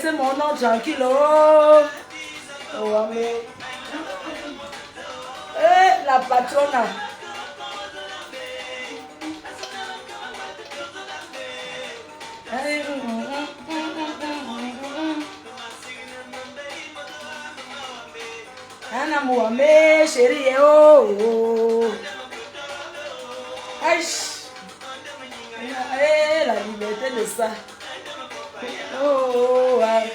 C'est mon nom tranquille. Oh, mais... la patrona. Anna Mouamé, chérie, oh. Aïe. La liberté de ça. Oh, ouais.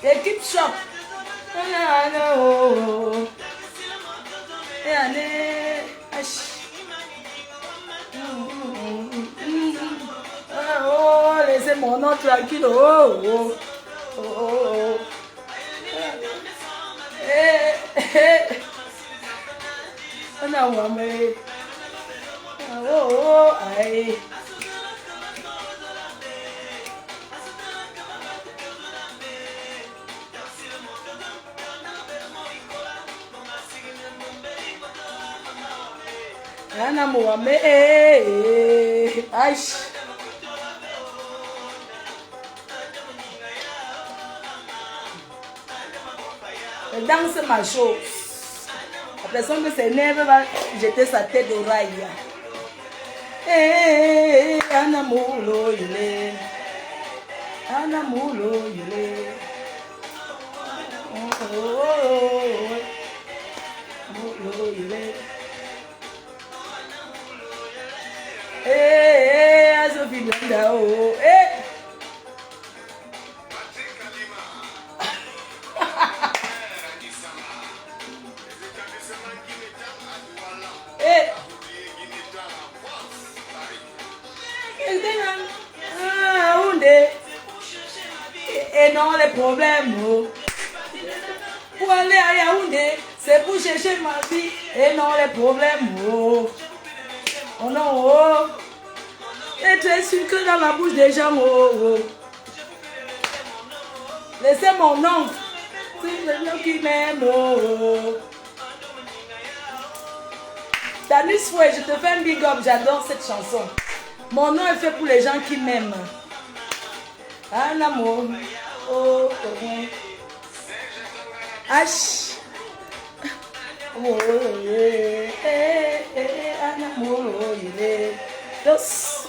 Équipe shop. Oh, laissez mon nom tranquille. Oh, oh, oh, oh. Oh, aïe. Anna Mohamed, aïe. Danse ma chose. La personne qui s'énerve va jeter sa tête au rail. Anna Moulo, il est. Anna Moulo, il est. Moulo, il est. Azofi Blanda, oh, et non les problèmes, oh. Pour aller à Yaoundé, c'est pour chercher ma vie, et non les problèmes, oh. Oh non, oh. Être sucré dans la bouche des gens, oh, oh. Laissez mon nom, c'est le nom qui m'aime, oh, oh. Tanis Fouet, je te fais un big up, j'adore cette chanson. Mon nom est fait pour les gens qui m'aiment. Un amour, oh, oh. H. Oh, un amour, il est. Dos.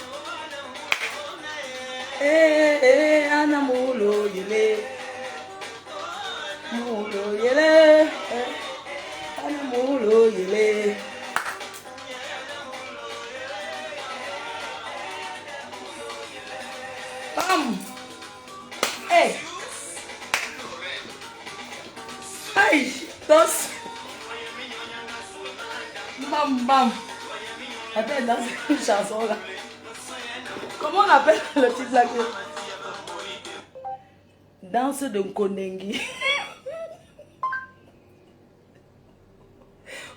Un amour, il est. Un amour, il est. Bam. Hey. Aïe. Dos. Bam, bam. Attends, dans cette chanson là. Comment on appelle le titre là? Danse de Nkondengi.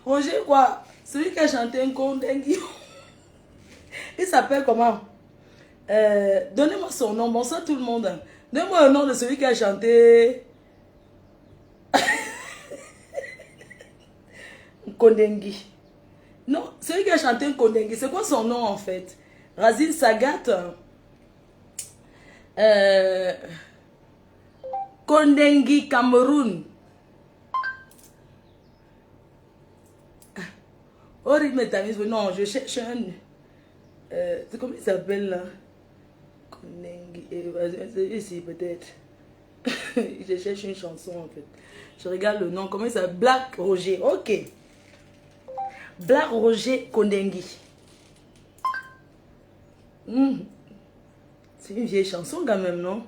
Roger quoi? Celui qui a chanté Nkondengi. Il s'appelle comment? Donnez-moi son nom. Bonsoir tout le monde. Donnez-moi le nom de celui qui a chanté Nkondengi. Non, celui qui a chanté Nkondengi, c'est quoi son nom en fait? Razil Sagat. Kondengi Cameroun. Ori Metamis, non, je cherche un. C'est comment il s'appelle là? Kondengi. Ici peut-être. Je cherche une chanson en fait. Je regarde le nom. Comment il s'appelle? Black Roger. Ok. Black Roger Kondengi. C'est une vieille chanson quand même, non?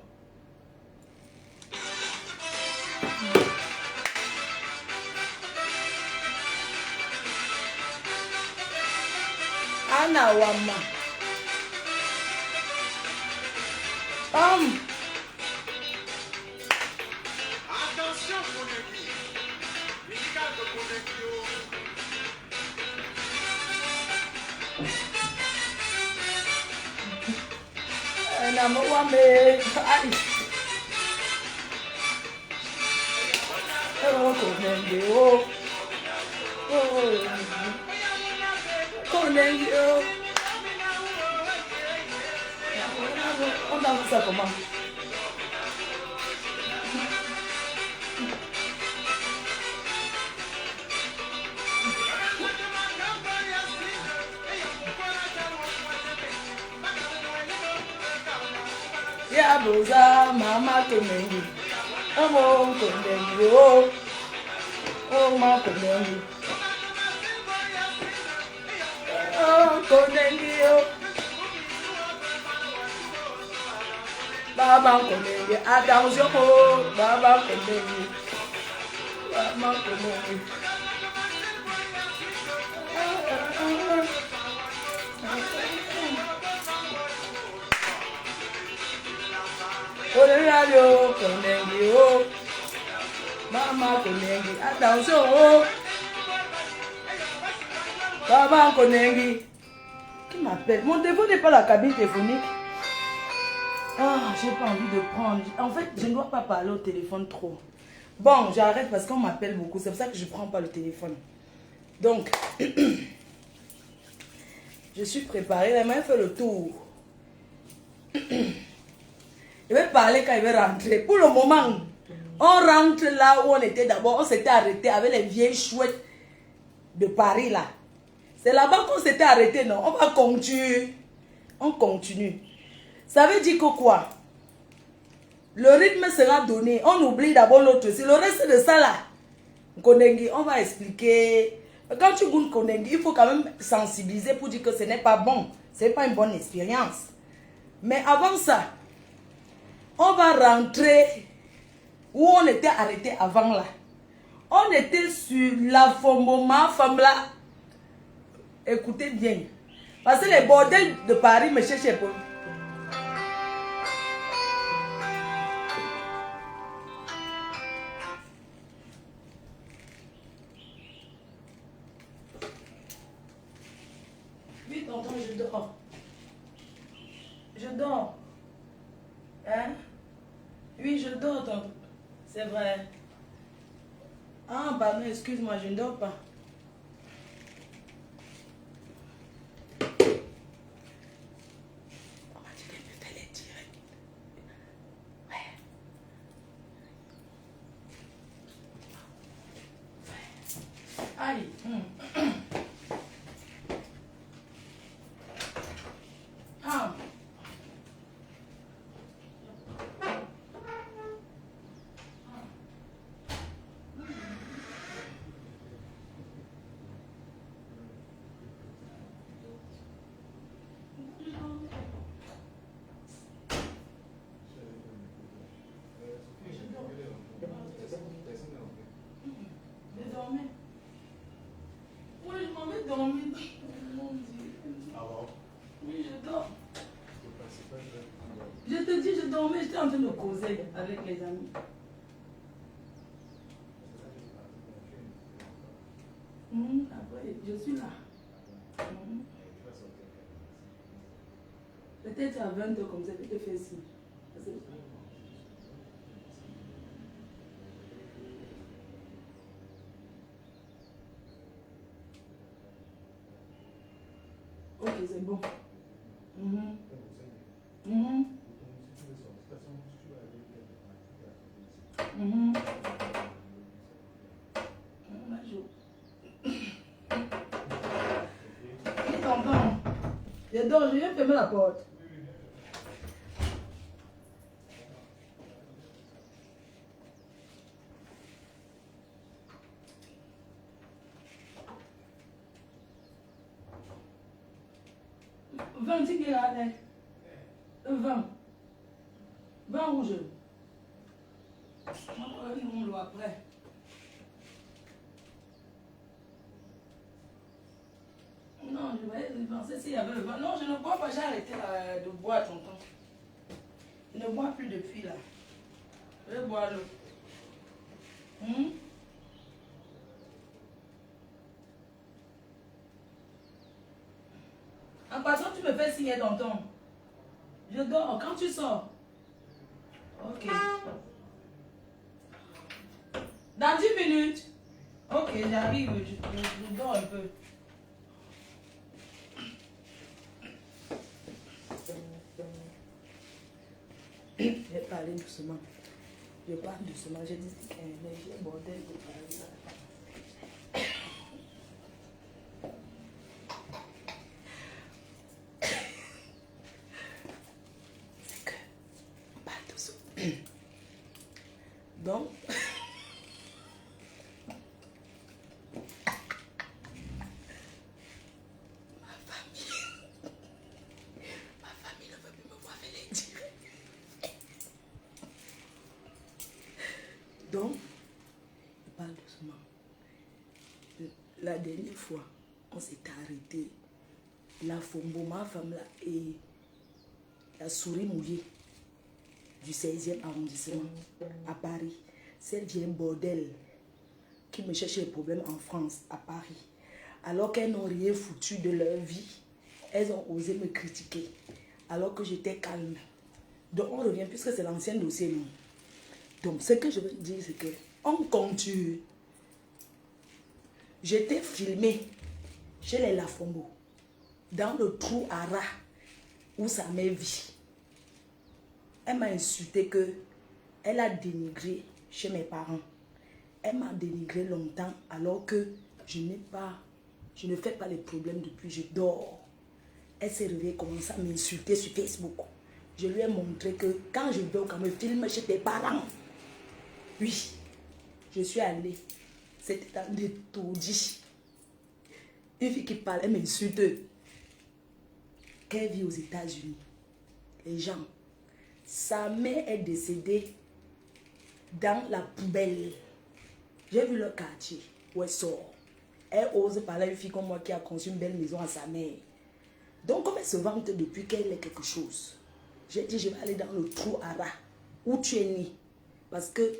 Mwana wama. Attention Konegi. Musical de Konegi. Number one, oh, Konegi, oh, Konegi, oh. On danse ça comment? Ya boza mama Konegi, oh Konegi, oh ma Konegi, oh Konegi, oh Baba Konegi, attention oh Baba Konegi, Baba Konegi. Radio Konegi, oh Mama Konegi, attention oh Baba Konegi. Qui m'appelle? Mon téléphone n'est pas la cabine téléphonique. Ah, j'ai pas envie de prendre. En fait, je ne dois pas parler au téléphone trop. Bon, j'arrête parce qu'on m'appelle beaucoup. C'est pour ça que je ne prends pas le téléphone. Donc, je suis préparée. La main fait le tour. Je vais parler quand il va rentrer. Pour le moment, on rentre là où on était d'abord. On s'était arrêté avec les vieilles chouettes de Paris là. C'est là-bas qu'on s'était arrêté, non? On va continuer. On continue. Ça veut dire que quoi? Le rythme sera donné. On oublie d'abord l'autre. C'est le reste de ça là. Konegi, on va expliquer. Quand tu goûtes Konegi, il faut quand même sensibiliser pour dire que ce n'est pas bon. Ce n'est pas une bonne expérience. Mais avant ça, on va rentrer où on était arrêté avant là. On était sur la ma femme là. Écoutez bien. Parce que les bordels de Paris me cherchaient pas. Oui, tonton, je dors. Je dors. Hein? Oui, je dors, tonton. C'est vrai. Ah, bah non, excuse-moi, je ne dors pas. On m'a dit qu'elle me fait les directs. Ouais. Allez. Ah. Je te dis, je dormais, j'étais en train de causer avec les amis. Après, je suis là. Peut-être à 20 h comme ça, je te fais signe. Ok, c'est bon. Je dors, je viens fermer la porte. Vin, tu es là, 20. 20 rouge. On le après. Non, je pensais s'il y avait le vent. Non, je ne bois pas, j'ai arrêté de boire tonton. Je ne bois plus depuis là. Je vais boire l'eau. En passant, tu me fais signer tonton. Je dors quand tu sors. Ok. Dans 10 minutes. Ok, j'arrive. Je dors un peu. Je vais parler doucement. Je parle doucement. Je dis que j'ai bordel de parler. C'est que on parle doucement. Donc, ma famille ne veut plus me voir faire les directs. Donc, je parle doucement. La dernière fois, on s'est arrêté. La Fombo, ma femme là, et la souris mouillée du 16e arrondissement à Paris. Celle vient bordel qui me cherche les problèmes en France, à Paris. Alors qu'elles n'ont rien foutu de leur vie, elles ont osé me critiquer. Alors que j'étais calme. Donc on revient, puisque c'est l'ancien dossier, non. Donc ce que je veux dire, c'est que on continue. J'étais filmée chez les Lafombo, dans le trou à rat où sa mère vit. Elle m'a insulté que elle a dénigré chez mes parents. Elle m'a dénigré longtemps alors que je ne fais pas les problèmes depuis, je dors. Elle s'est réveillée, commencé à m'insulter sur Facebook. Je lui ai montré que quand je vais au Cameroun, filme chez tes parents. Oui, je suis allée. C'était dans des taudis. Une fille qui parle, elle m'insulte. Qu'elle vit aux États-Unis. Les gens. Sa mère est décédée dans la poubelle. J'ai vu le quartier où elle sort. Elle ose parler à une fille comme moi qui a conçu une belle maison à sa mère. Donc, comme elle se vante depuis qu'elle est quelque chose, j'ai dit, je vais aller dans le trou à rat où tu es né. Parce que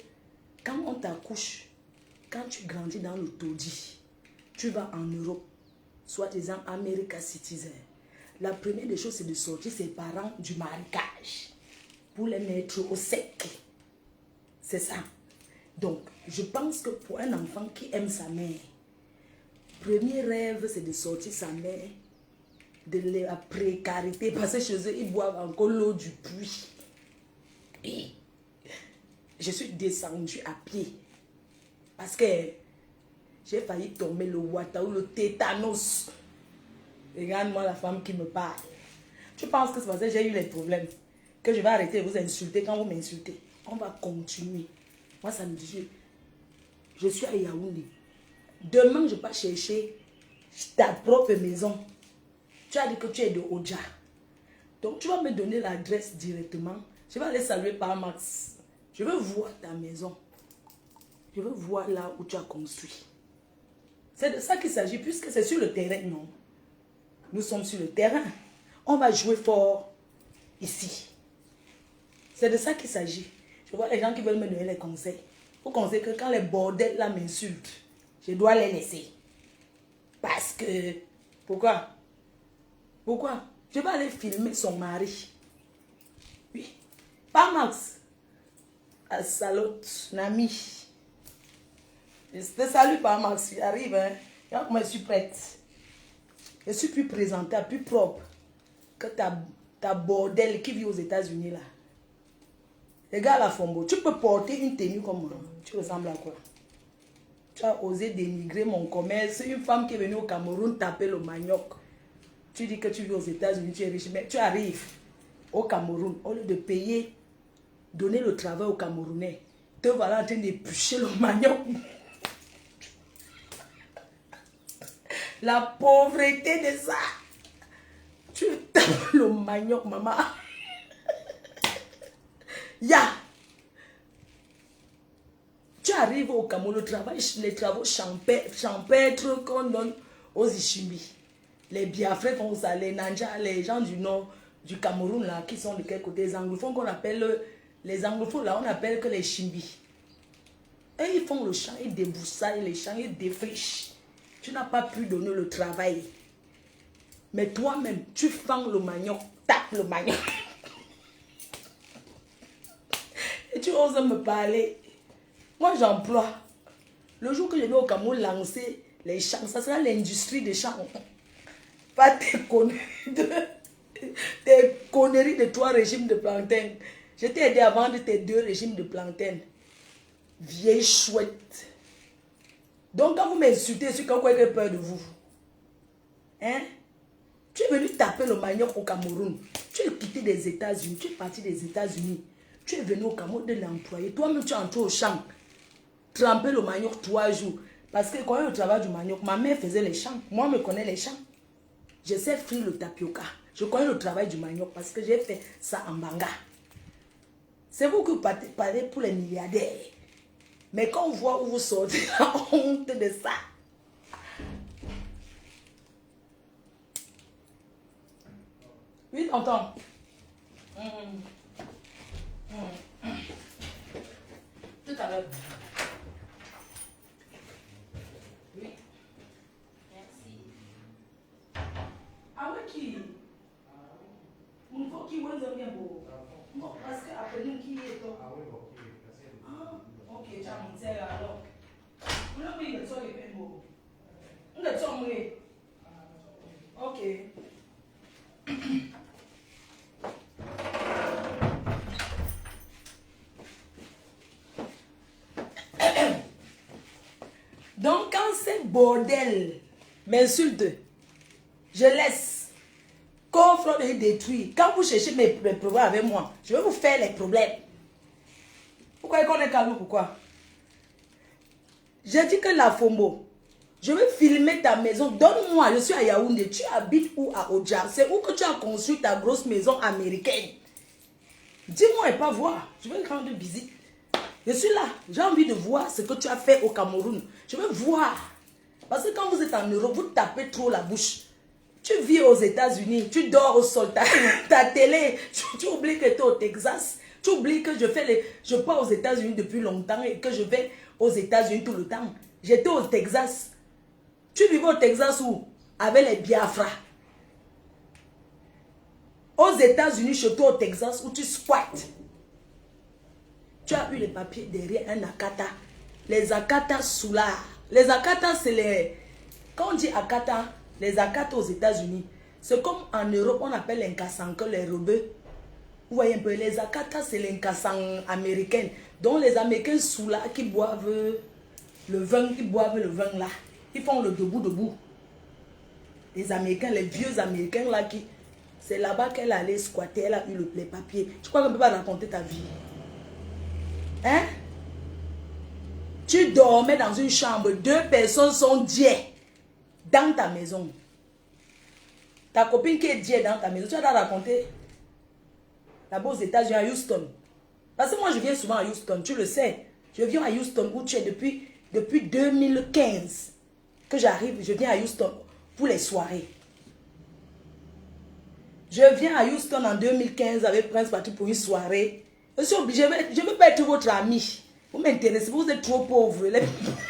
quand on t'accouche, quand tu grandis dans le taudis, tu vas en Europe, soi-disant America Citizen. La première des choses, c'est de sortir ses parents du marécage pour les mettre au sec. C'est ça. Donc, je pense que pour un enfant qui aime sa mère, premier rêve, c'est de sortir sa mère de la précarité. Parce que chez eux, ils boivent encore l'eau du puits. Et je suis descendue à pied. Parce que j'ai failli tomber le water ou le tétanos. Regarde-moi la femme qui me parle. Tu penses que c'est parce que j'ai eu les problèmes que je vais arrêter de vous insulter quand vous m'insultez? On va continuer. Moi, ça me dit, je suis à Yaoundé. Demain, je vais chercher ta propre maison. Tu as dit que tu es de Oja. Donc, tu vas me donner l'adresse directement. Je vais aller saluer par Max. Je veux voir ta maison. Je veux voir là où tu as construit. C'est de ça qu'il s'agit, puisque c'est sur le terrain, non? Nous sommes sur le terrain. On va jouer fort ici. C'est de ça qu'il s'agit. Je vois les gens qui veulent me donner les conseils. Vous conseillez que quand les bordels là m'insultent, je dois les laisser. Parce que... Pourquoi? Pourquoi? Je vais aller filmer son mari. Oui. Pas Max. À Salotte, Nami. Je te salue par Max. J'arrive, hein. Moi, je suis prête. Je suis plus présentable, plus propre que ta bordel qui vit aux États-Unis là. Regarde la Fombo. Tu peux porter une tenue comme moi. Tu ressembles à quoi? Tu as osé dénigrer mon commerce. Une femme qui est venue au Cameroun taper le manioc. Tu dis que tu vis aux États-Unis, tu es riche. Mais tu arrives au Cameroun, au lieu de payer, donner le travail aux Camerounais, te voilà en train d'éplucher le manioc. La pauvreté de ça. Tu tapes le manioc, maman. Ya. Tu arrives au Cameroun, les travaux champêtres qu'on donne aux Ishimbi. Les Biafrais font ça, les Nanja, les gens du nord, du Cameroun, là, qui sont de quel côté? Les anglophones qu'on appelle, les anglophones, là, on appelle que les Chimbi. Et ils font le champ, ils débroussaillent les champs, ils défrichent. Tu n'as pas pu donner le travail. Mais toi-même, tu fends le manioc, tape le manioc. Et tu oses me parler. Moi, j'emploie. Le jour que je vais au Cameroun lancer les champs, ça sera l'industrie des champs. Pas tes conneries de 3 régimes de plantain. Je t'ai aidé à vendre tes 2 régimes de plantain. Vieille chouette. Donc, quand vous m'insultez, c'est quand vous avez peur de vous. Hein? Tu es venu taper le manioc au Cameroun. Tu es quitté des États-Unis. Tu es parti des États-Unis. Tu es venu au Cameroun de l'employer. Toi-même, tu es entré au champ. Tremper le manioc 3 jours. Parce que quand il y a le travail du manioc, ma mère faisait les champs. Moi, je connais les champs. Je sais frire le tapioca. Je connais le travail du manioc parce que j'ai fait ça en Banga. C'est vous qui parlez pour les milliardaires. Mais quand on voit où vous sortez, la honte de ça. Oui, tonton. Tout à l'heure. Oui. Merci. Ah oui, qui? Mon faut qui vous bien beau. Non, parce que après nous qui est toi. Ah oui, ok. Ah, ok, tu as mon terre alors. Vous l'avez mis le sol est beau. On a tombé. Ok. Donc, quand ces bordel m'insulte, je laisse. Coffre de détruire. Quand vous cherchez mes problèmes avec moi, je vais vous faire les problèmes. Pourquoi qu'on est calme? Pourquoi? J'ai dit que la FOMO, je vais filmer ta maison. Donne-moi, je suis à Yaoundé. Tu habites où à Oja? C'est où que tu as construit ta grosse maison américaine? Dis-moi et pas voir. Je vais rendre visite. Je suis là. J'ai envie de voir ce que tu as fait au Cameroun. Je veux voir. Parce que quand vous êtes en Europe, vous tapez trop la bouche. Tu vis aux États-Unis, tu dors au sol, ta télé, tu oublies que tu es au Texas. Tu oublies que je pars aux États-Unis depuis longtemps et que je vais aux États-Unis tout le temps. J'étais au Texas. Tu vivais au Texas où? Avec les Biafra. Aux États-Unis, chez toi au Texas, où tu squattes. Tu as eu les papiers derrière un Akata. Les Akata Soula. Les Akata, c'est les... Quand on dit Akata, les Akata aux États-Unis, c'est comme en Europe, on appelle les Nkassanke, les rebeux. Vous voyez un peu, les Akata, c'est les Nkassan américains. Donc les Américains Soula qui boivent le vin, là. Ils font le debout. Les Américains, les vieux Américains là qui... C'est là-bas qu'elle allait squatter, elle a eu les papiers. Tu crois qu'on ne peut pas raconter ta vie? Hein? Tu dormais dans une chambre, 2 personnes sont diées dans ta maison. Ta copine qui est diée dans ta maison, tu vas la raconter? Là-bas aux États-Unis, à Houston. Parce que moi, je viens souvent à Houston, tu le sais. Je viens à Houston où tu es depuis 2015 que j'arrive. Je viens à Houston pour les soirées. Je viens à Houston en 2015 avec Prince Patrick pour une soirée. Je suis obligé, je ne veux pas être votre ami. Vous m'intéressez, vous êtes trop pauvres. Les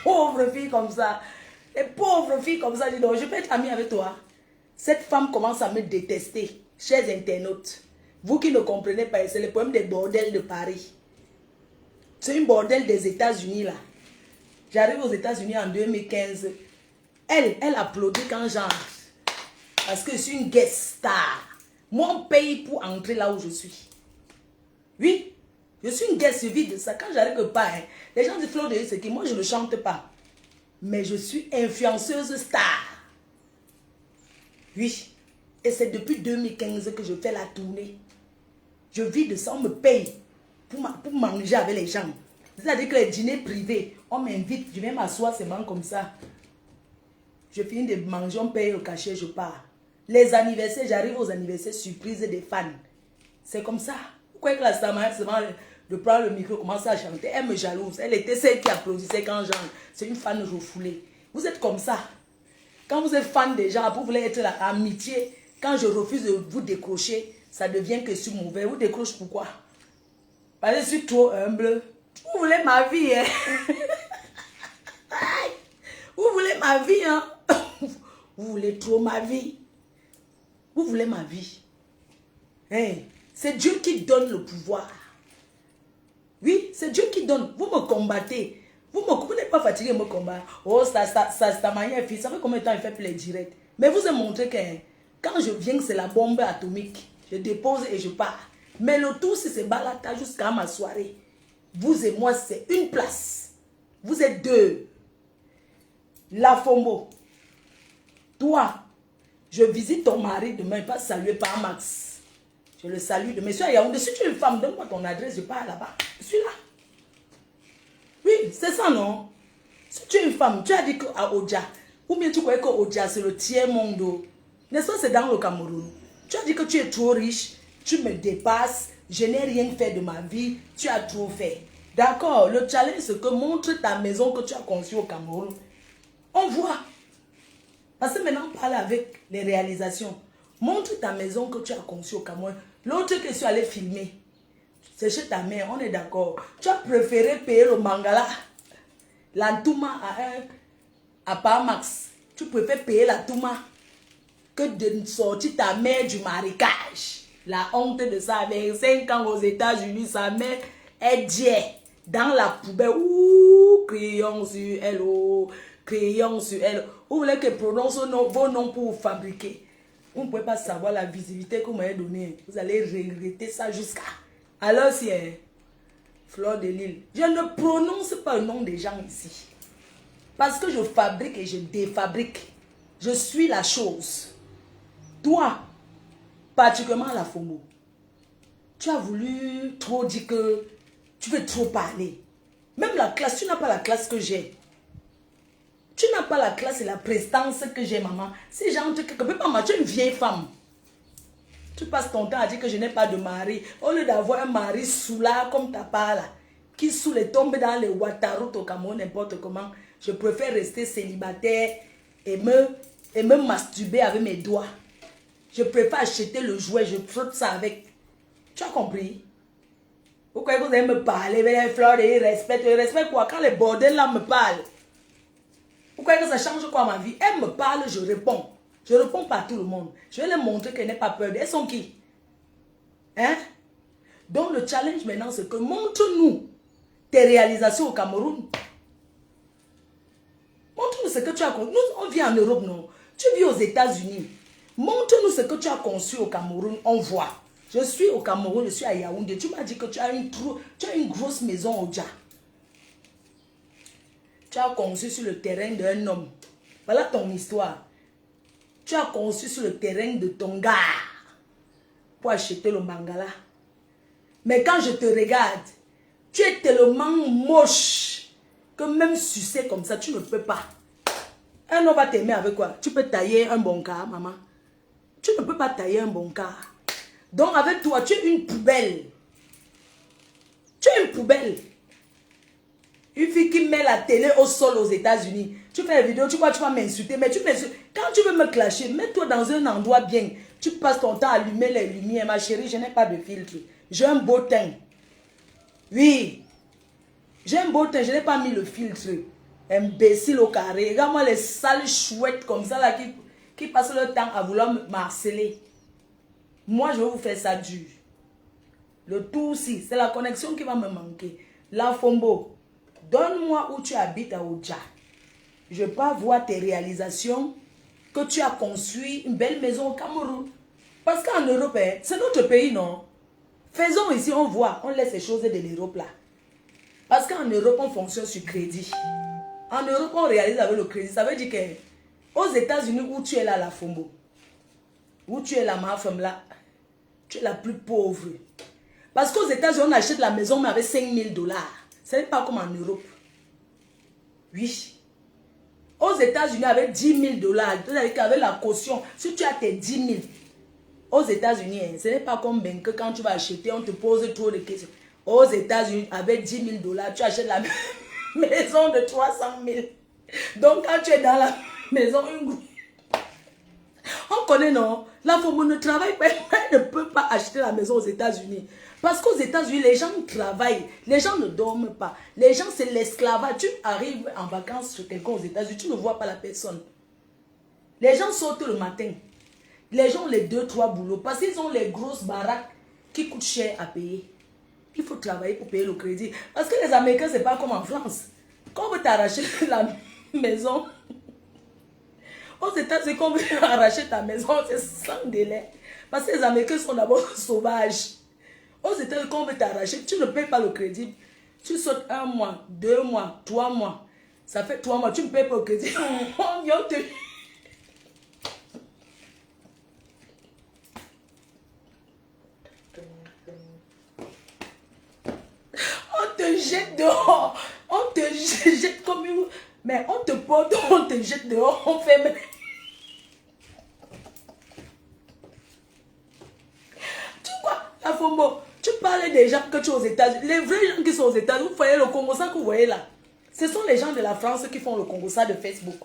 pauvres filles comme ça. Les pauvres filles comme ça, je dis non, je peux être ami avec toi. Cette femme commence à me détester, chers internautes. Vous qui ne comprenez pas, c'est le problème des bordels de Paris. C'est une bordel des États-Unis là. J'arrive aux États-Unis en 2015. Elle applaudit quand j'entre. Parce que je suis une guest star. Moi, on paye pour entrer là où je suis. Oui, je suis une guest, je vis de ça. Quand j'arrive pas, hein, les gens disent Flo de ce qui, moi je ne chante pas. Mais je suis influenceuse star. Oui. Et c'est depuis 2015 que je fais la tournée. Je vis de ça, on me paye pour manger avec les gens. C'est-à-dire que les dîners privés, on m'invite, je viens m'asseoir seulement comme ça. Je finis de manger, on paye le cachet, je pars. Les anniversaires, j'arrive aux anniversaires surprises des fans. C'est comme ça. Pourquoi que la Samaya, de prendre le micro, commence à chanter, elle me jalouse. Elle était celle qui applaudissait quand j'entre. C'est une fan refoulée. Vous êtes comme ça. Quand vous êtes fan des gens, vous voulez être l'amitié, quand je refuse de vous décrocher, ça devient que je suis mauvais. Vous décroche pourquoi? Parce que je suis trop humble. Vous voulez ma vie, hein? Vous voulez ma vie, hein? Vous voulez trop ma vie. Vous voulez ma vie. Hey, c'est Dieu qui donne le pouvoir. Oui, c'est Dieu qui donne. Vous me combattez. Vous n'êtes pas fatigué de me combattre. Oh, sa manière fait. Ça fait combien de temps il fait les directs? Mais vous avez montré que quand je viens, c'est la bombe atomique. Je dépose et je pars. Mais le tout, c'est ce balata jusqu'à ma soirée. Vous et moi, c'est une place. Vous êtes deux. La Fombo. Toi, je visite ton mari demain, pas saluer par Max. Je le salue demain. Si tu es une femme, donne-moi ton adresse, je pars là-bas. Je suis là. Oui, c'est ça, non? Si tu es une femme, tu as dit qu'à Oja, ou bien tu croyais que Oja, c'est le tiers monde. N'est-ce pas, c'est dans le Cameroun. Tu as dit que tu es trop riche, tu me dépasses, je n'ai rien fait de ma vie, tu as trop fait. D'accord, le challenge, c'est que montre ta maison que tu as conçue au Cameroun. On voit. Parce que maintenant, on parle avec les réalisations. Montre ta maison que tu as conçue au Cameroun. L'autre que je suis allé filmer, c'est chez ta mère, on est d'accord. Tu as préféré payer le mangala, la touma à Parmax. Tu préfères payer la touma que de sortir ta mère du marécage. La honte de ça, avec 5 ans aux États-Unis, sa mère est dieu dans la poubelle. Ouh, crayon sur elle, oh, crayon sur elle. Vous voulez que prononce vos noms pour vous fabriquer. Vous ne pouvez pas savoir la visibilité que vous m'avez donnée. Vous allez regretter ça jusqu'à... Alors c'est Fleur de Lille. Je ne prononce pas le nom des gens ici. Parce que je fabrique et je défabrique. Je suis la chose. Toi, particulièrement la FOMO, tu as voulu trop dire que tu veux trop parler. Même la classe, tu n'as pas la classe que j'ai. Tu n'as pas la classe et la prestance que j'ai, maman. Si j'entre quelque part, tu es une vieille femme. Tu passes ton temps à dire que je n'ai pas de mari. Au lieu d'avoir un mari soulard comme ta part là, qui sous les tombes dans les Ouattaraout au Cameroun, n'importe comment, je préfère rester célibataire et me masturber avec mes doigts. Je préfère acheter le jouet, je frotte ça avec. Tu as compris? Pourquoi vous allez me parler avec les fleurs et respect quoi? Quand les bordels là me parlent, pourquoi que ça change quoi ma vie? Elle me parle, je réponds. Je réponds pas à tout le monde. Je vais leur montrer qu'elle n'est pas peur. Elles sont qui? Hein? Donc le challenge maintenant, c'est que montre-nous tes réalisations au Cameroun. Montre-nous ce que tu as conçu. Nous, on vit en Europe, non? Tu vis aux États-Unis. Montre-nous ce que tu as conçu au Cameroun. On voit. Je suis au Cameroun, je suis à Yaoundé. Tu m'as dit que tu as une grosse maison au Dja. Tu as conçu sur le terrain d'un homme. Voilà ton histoire. Tu as conçu sur le terrain de ton gars pour acheter le mangala. Mais quand je te regarde, tu es tellement moche que même sucer comme ça, tu ne peux pas. Un homme va t'aimer avec quoi? Tu peux tailler un bon cas, maman. Tu ne peux pas tailler un bon cas. Donc avec toi, tu es une poubelle. Tu es une poubelle. Une fille qui met la télé au sol aux États-Unis. Tu fais des vidéos, tu crois que tu vas m'insulter, mais tu m'insultes. Quand tu veux me clasher, mets-toi dans un endroit bien. Tu passes ton temps à allumer les lumières. Ma chérie, je n'ai pas de filtre. J'ai un beau teint. Oui. J'ai un beau teint, je n'ai pas mis le filtre. Imbécile au carré. Regarde-moi les sales chouettes comme ça là qui passent leur temps à vouloir me harceler. Moi, je vais vous faire ça dur. Le tout aussi, c'est la connexion qui va me manquer. La Fombo, donne-moi où tu habites à Oja. Je peux voir tes réalisations, que tu as construit une belle maison au Cameroun. Parce qu'en Europe, c'est notre pays, non? Faisons ici, on voit, on laisse les choses de l'Europe là. Parce qu'en Europe, on fonctionne sur crédit. En Europe, on réalise avec le crédit. Ça veut dire que aux États-Unis, où tu es là, la Fombo, où tu es là, ma femme là, tu es la plus pauvre. Parce qu'aux États-Unis, on achète la maison mais avec 5 000 $. Ce n'est pas comme en Europe. Oui. Aux États-Unis, avec 10 000 $, c'est-à-dire qu'avec la caution, si tu as tes 10 000, aux États-Unis, ce n'est pas comme ben que quand tu vas acheter, on te pose trop de questions. Aux États-Unis, avec 10 000 $, tu achètes la maison de 300 000. Donc, quand tu es dans la maison, connaît, non? La femme ne travaille pas, elle ne peut pas acheter la maison aux États-Unis. Parce qu'aux États-Unis, les gens travaillent, les gens ne dorment pas. Les gens, c'est l'esclavage. Tu arrives en vacances chez quelqu'un aux États-Unis, tu ne vois pas la personne. Les gens sortent le matin. Les gens ont les 2-3 boulots parce qu'ils ont les grosses baraques qui coûtent cher à payer. Il faut travailler pour payer le crédit. Parce que les Américains, ce n'est pas comme en France. Quand on veut t'arracher la maison, aux États-Unis, quand on veut arracher ta maison, c'est sans délai. Parce que les Américains sont d'abord sauvages. Aux États-Unis, quand on veut t'arracher, tu ne payes pas le crédit. Tu sautes 1 mois, 2 mois, 3 mois. Ça fait 3 mois, tu ne payes pas le crédit. On vient te... On te jette dehors. On te jette comme une... Mais on te porte, on te jette dehors. On fait... Tu vois, la Fombo, tu parles des gens que tu es aux États-Unis. Les vrais gens qui sont aux États-Unis, vous voyez le Congo, ça que vous voyez là. Ce sont les gens de la France qui font le Congo, ça de Facebook.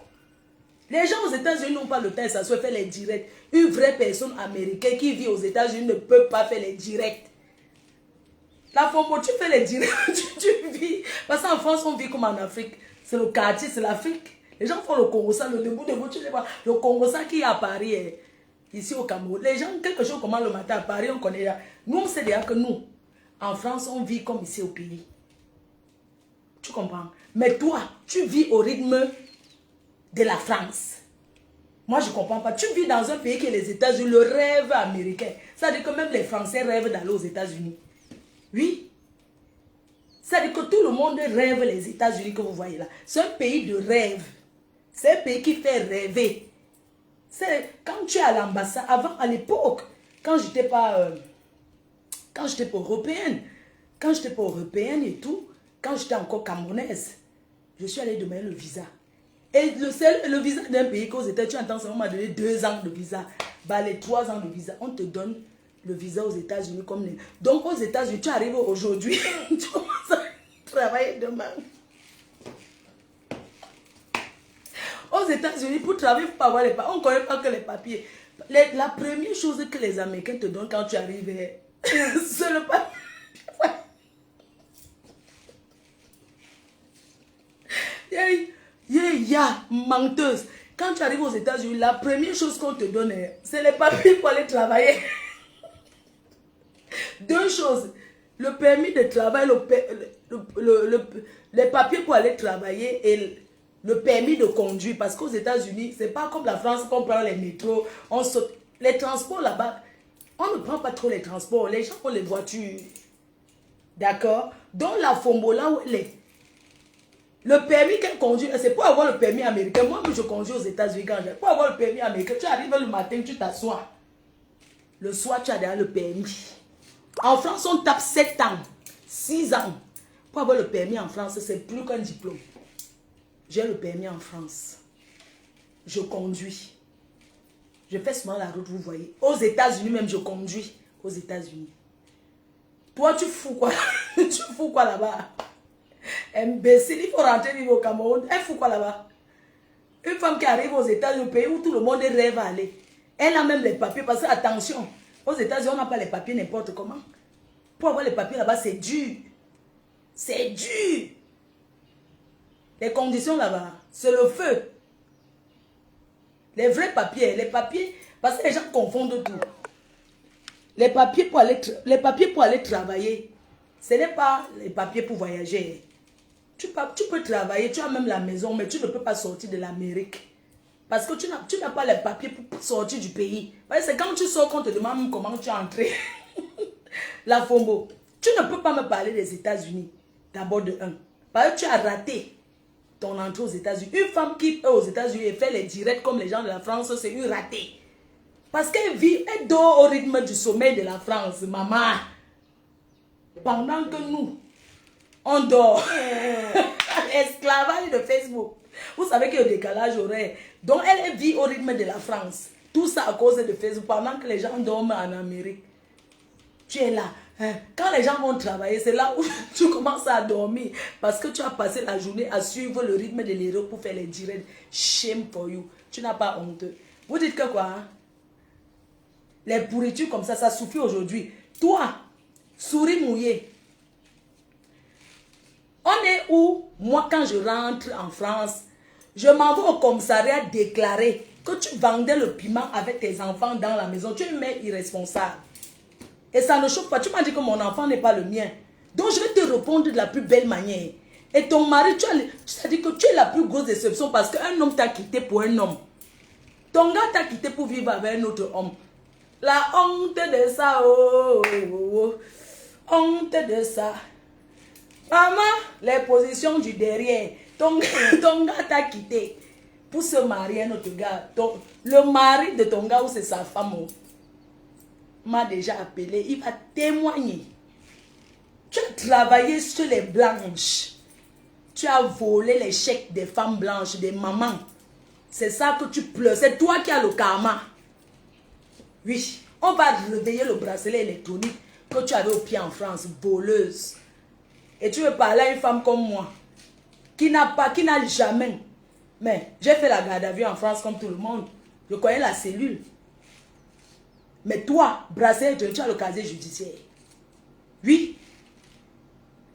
Les gens aux États-Unis n'ont pas le temps de s'asseoir faire les directs. Une vraie personne américaine qui vit aux États-Unis ne peut pas faire les directs. La Fombo, tu fais les directs, tu vis. Parce qu'en France, on vit comme en Afrique. C'est le quartier, c'est l'Afrique. Les gens font le Congo, ça, le debout, tu les vois. Le Congo, ça qui est à Paris, ici au Cameroun. Les gens, quelque chose comme le matin à Paris, on connaît. Nous, on sait déjà que nous, en France, on vit comme ici au pays. Tu comprends? Mais toi, tu vis au rythme de la France. Moi, je ne comprends pas. Tu vis dans un pays qui est les États-Unis, le rêve américain. Ça veut dire que même les Français rêvent d'aller aux États-Unis. Oui. Ça veut dire que tout le monde rêve les États-Unis que vous voyez là. C'est un pays de rêve. C'est un pays qui fait rêver. Quand tu es à l'ambassade, avant, à l'époque, quand j'étais pas européenne, et tout, quand j'étais encore camerounaise, je suis allée demander le visa. Et le visa d'un pays qu'aux États-Unis, tu entends, on m'a donné 2 ans de visa. Bah, les 3 ans de visa, on te donne le visa aux États-Unis comme les... Donc, aux États-Unis, tu arrives aujourd'hui, tu commences à travailler demain. Aux États-Unis, pour travailler, il faut pas avoir les papiers. On ne connaît pas que les papiers. La première chose que les Américains te donnent quand tu arrives, c'est le papier. Menteuse. Quand tu arrives aux États-Unis, la première chose qu'on te donne, c'est les papiers pour aller travailler. 2 choses. Le permis de travail, les papiers pour aller travailler et le permis de conduire. Parce qu'aux États-Unis, c'est pas comme la France qu'on prend les métros, on saute. Les transports là-bas, on ne prend pas trop les transports. Les gens ont les voitures. D'accord? Donc la Fombo, là où elle est, le permis qu'elle conduit, c'est pour avoir le permis américain. Moi, je conduis aux États-Unis quand j'ai. Pour avoir le permis américain, tu arrives le matin, tu t'assois. Le soir, tu as déjà le permis. En France, on tape 7 ans, 6 ans. Pour avoir le permis en France, c'est plus qu'un diplôme. J'ai le permis en France. Je conduis. Je fais souvent la route, vous voyez. Aux États-Unis même, je conduis. Aux États-Unis. Toi, tu fous quoi? Tu fous quoi là-bas? Imbécile, il faut rentrer vivre au Cameroun. Elle fout quoi là-bas? Une femme qui arrive aux États-Unis, pays où tout le monde rêve à aller. Elle a même les papiers. Parce que, attention, aux États-Unis, on n'a pas les papiers n'importe comment. Pour avoir les papiers là-bas, c'est dur. C'est dur. Les conditions là-bas, c'est le feu. Les vrais papiers, parce que les gens confondent tout. Les papiers pour aller travailler, ce n'est pas les papiers pour voyager. Tu peux travailler, tu as même la maison, mais tu ne peux pas sortir de l'Amérique. Parce que tu n'as pas les papiers pour sortir du pays. C'est quand tu sors qu'on te demande comment tu es entré. La Fombo, tu ne peux pas me parler des États-Unis. D'abord de 1. Parce que tu as raté ton entrée aux États-Unis. Une femme qui est aux États-Unis et fait les directs comme les gens de la France, c'est une ratée. Parce qu'elle vit, elle dort au rythme du sommeil de la France, maman. Pendant que nous, on dort. Esclavage de Facebook. Vous savez qu'il y a un décalage horaire. Donc elle vit au rythme de la France. Tout ça à cause de Facebook. Pendant que les gens dorment en Amérique. Tu es là. Quand les gens vont travailler, c'est là où tu commences à dormir. Parce que tu as passé la journée à suivre le rythme de l'héros pour faire les directs. Shame for you. Tu n'as pas honte. Vous dites que quoi? Les pourritures comme ça suffit aujourd'hui. Toi, souris mouillée. On est où? Moi, quand je rentre en France, je m'en vais au commissariat déclarer que tu vendais le piment avec tes enfants dans la maison. Tu es une mère irresponsable. Et ça ne choque pas. Tu m'as dit que mon enfant n'est pas le mien. Donc, je vais te répondre de la plus belle manière. Et ton mari, tu as dit que tu es la plus grosse déception parce qu'un homme t'a quitté pour un homme. Ton gars t'a quitté pour vivre avec un autre homme. La honte de ça, oh, oh, oh, oh. Honte de ça. Maman, les positions du derrière. Ton gars t'a quitté pour se marier à notre gars. Le mari de ton gars ou c'est sa femme m'a déjà appelé. Il va témoigner. Tu as travaillé sur les blanches. Tu as volé les chèques des femmes blanches, des mamans. C'est ça que tu pleures. C'est toi qui as le karma. Oui, on va réveiller le bracelet électronique que tu avais au pied en France, voleuse. Et tu veux parler à une femme comme moi, qui n'a jamais. Mais j'ai fait la garde à vue en France comme tout le monde. Je connais la cellule. Mais toi, bracelet, tu as le casier judiciaire. Oui.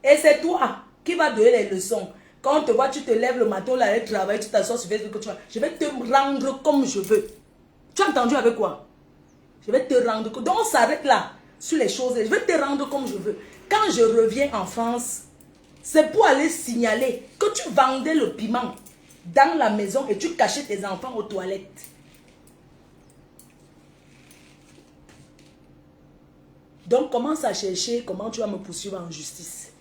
Et c'est toi qui vas donner les leçons. Quand on te voit, tu te lèves le matin, là, tu travailles, tu t'assois sur Facebook, je vais te rendre comme je veux. Tu as entendu avec quoi? Je vais te rendre. Donc on s'arrête là, sur les choses. Je vais te rendre comme je veux. Quand je reviens en France, c'est pour aller signaler que tu vendais le piment dans la maison et tu cachais tes enfants aux toilettes. Donc commence à chercher comment tu vas me poursuivre en justice.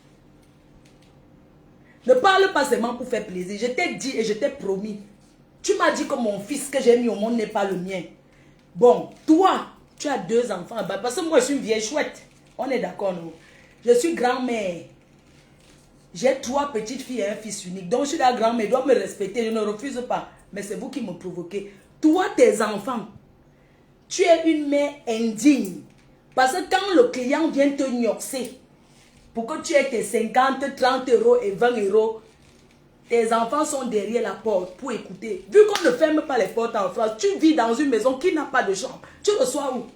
Ne parle pas seulement pour faire plaisir. Je t'ai dit et je t'ai promis. Tu m'as dit que mon fils que j'ai mis au monde n'est pas le mien. Bon, toi, tu as 2 enfants. Parce que moi, je suis une vieille chouette. On est d'accord, non? Je suis grand-mère. J'ai 3 petites filles et un fils unique. Donc, je suis la grand-mère. Je dois me respecter. Je ne refuse pas. Mais c'est vous qui me provoquez. Toi, tes enfants, tu es une mère indigne. Parce que quand le client vient te gnoxer, pour que tu aies tes 50, 30 euros et 20 euros, tes enfants sont derrière la porte pour écouter. Vu qu'on ne ferme pas les portes en France, tu vis dans une maison qui n'a pas de chambre. Tu reçois où?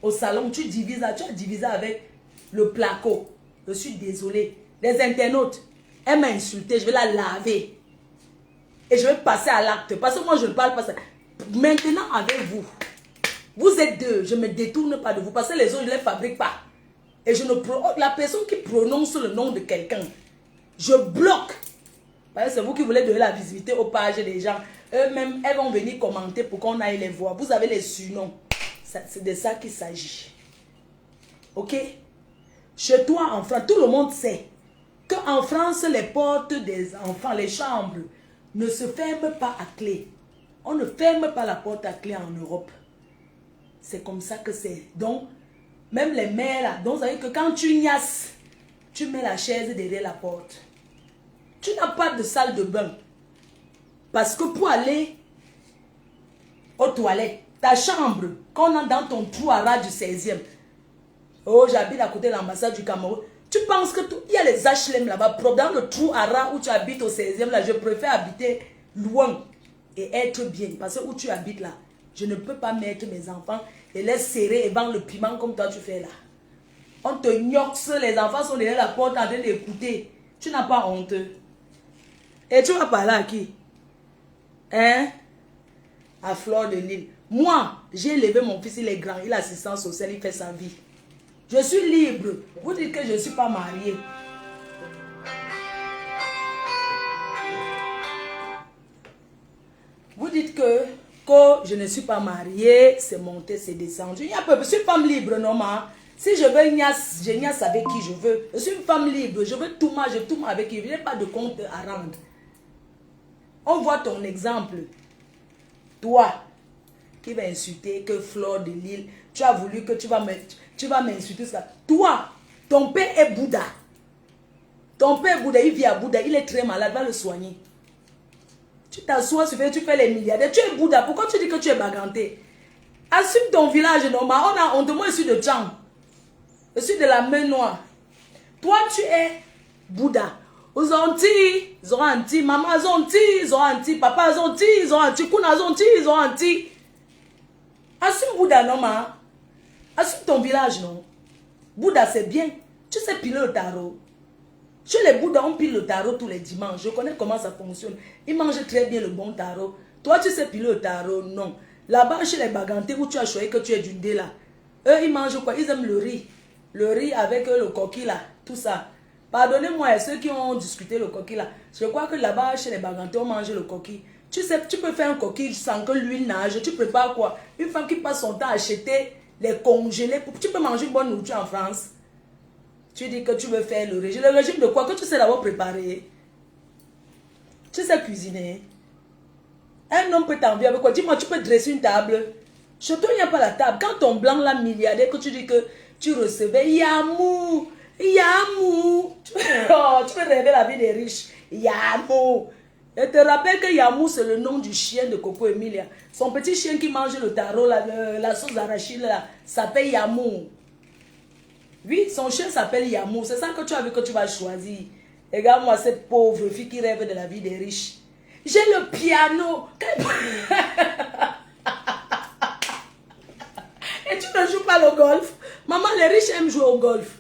Au salon, tu as divisé avec le placo. Je suis désolée. Les internautes, elle m'a insulté, je vais la laver. Et je vais passer à l'acte. Parce que moi, je ne parle pas ça. Maintenant, avec vous, vous êtes 2, je ne me détourne pas de vous. Parce que les autres, je ne les fabrique pas. Et la personne qui prononce le nom de quelqu'un, je bloque. Parce que c'est vous qui voulez donner la visibilité aux pages des gens. Eux-mêmes, elles vont venir commenter pour qu'on aille les voir. Vous avez les surnoms. C'est de ça qu'il s'agit. Ok? Chez toi, en France, tout le monde sait qu'en France, les portes des enfants, les chambres, ne se ferment pas à clé. On ne ferme pas la porte à clé en Europe. C'est comme ça que c'est. Donc, même les mères là, donc ça veut dire que quand tu niasses, tu mets la chaise derrière la porte. Tu n'as pas de salle de bain. Parce que pour aller aux toilettes, ta chambre, quand on est dans ton trou à ras du 16e, oh, j'habite à côté de l'ambassade du Cameroun, tu penses que il y a les HLM là-bas, dans le trou à ras où tu habites au 16e, là, je préfère habiter loin et être bien. Parce que où tu habites là, je ne peux pas mettre mes enfants et les serrer et vendre le piment comme toi tu fais là. On te gnoxe, les enfants sont derrière la porte en train d'écouter. Tu n'as pas honte. Et tu vas parler à qui? Hein? À Fleur de Lille. Moi, j'ai élevé mon fils, il est grand, il a assistance sociale, il fait sa vie. Je suis libre. Vous dites que je ne suis pas mariée. Vous dites que je ne suis pas mariée, c'est monté, c'est descendu. Il y a peu, je suis femme libre, non, ma. Si je veux niasse, je niasse avec qui je veux. Je suis une femme libre, je veux tout moi, je tourne avec qui. Je n'ai pas de compte à rendre. On voit ton exemple. Toi, qui va insulter que Fleur de Lille, tu as voulu que tu vas m'insulter ça. Toi, ton père est Bouddha. Ton père est Bouddha, il vit à Bouddha, il est très malade, va le soigner. Tu t'assois sur tu fais les milliardaires. Tu es Bouddha, pourquoi tu dis que tu es baganté? Assume ton village normal. On te moi, je suis de Tchang. Je suis de la main noire. Toi, tu es Bouddha. Zonti, Zoranti, maman Zonti, Zoranti, papa Zonti, Zoranti, Kuna Zonti, Zoranti. Assume Bouddha, non, ma. Assume ton village, non. Bouddha, c'est bien. Tu sais piler le tarot. Chez les Bouddhas, on pile le tarot tous les dimanches. Je connais comment ça fonctionne. Ils mangent très bien le bon tarot. Toi, tu sais piler le tarot, non. Là-bas, chez les Bagantés, où tu as choisi que tu es du dé là. Eux, ils mangent quoi? Ils aiment le riz. Le riz avec le coquille là. Tout ça. Pardonnez-moi, ceux qui ont discuté le coquille là. Je crois que là-bas, chez les Bagantés, on mange le coquille. Tu sais, tu peux faire un coquille sans que l'huile nage. Tu prépares quoi? Une femme qui passe son temps à acheter les congelés. Tu peux manger une bonne nourriture en France. Tu dis que tu veux faire le régime. Le régime de quoi? Que tu sais d'abord préparer. Tu sais cuisiner. Un homme peut t'envier avec quoi? Dis-moi, tu peux dresser une table. Chez toi, il n'y a pas la table. Quand ton blanc, là, milliardaire, que tu dis que tu recevais, Yamou, Yamou. Oh, tu peux rêver la vie des riches. Yamou. Et te rappelle que Yamou, c'est le nom du chien de Coco Emilia. Son petit chien qui mange le tarot, la sauce d'arachide, là, s'appelle Yamou. Oui, son chien s'appelle Yamou. C'est ça que tu as vu que tu vas choisir. Regarde-moi cette pauvre fille qui rêve de la vie des riches. J'ai le piano. Et tu ne joues pas le golf. Maman, les riches aiment jouer au golf.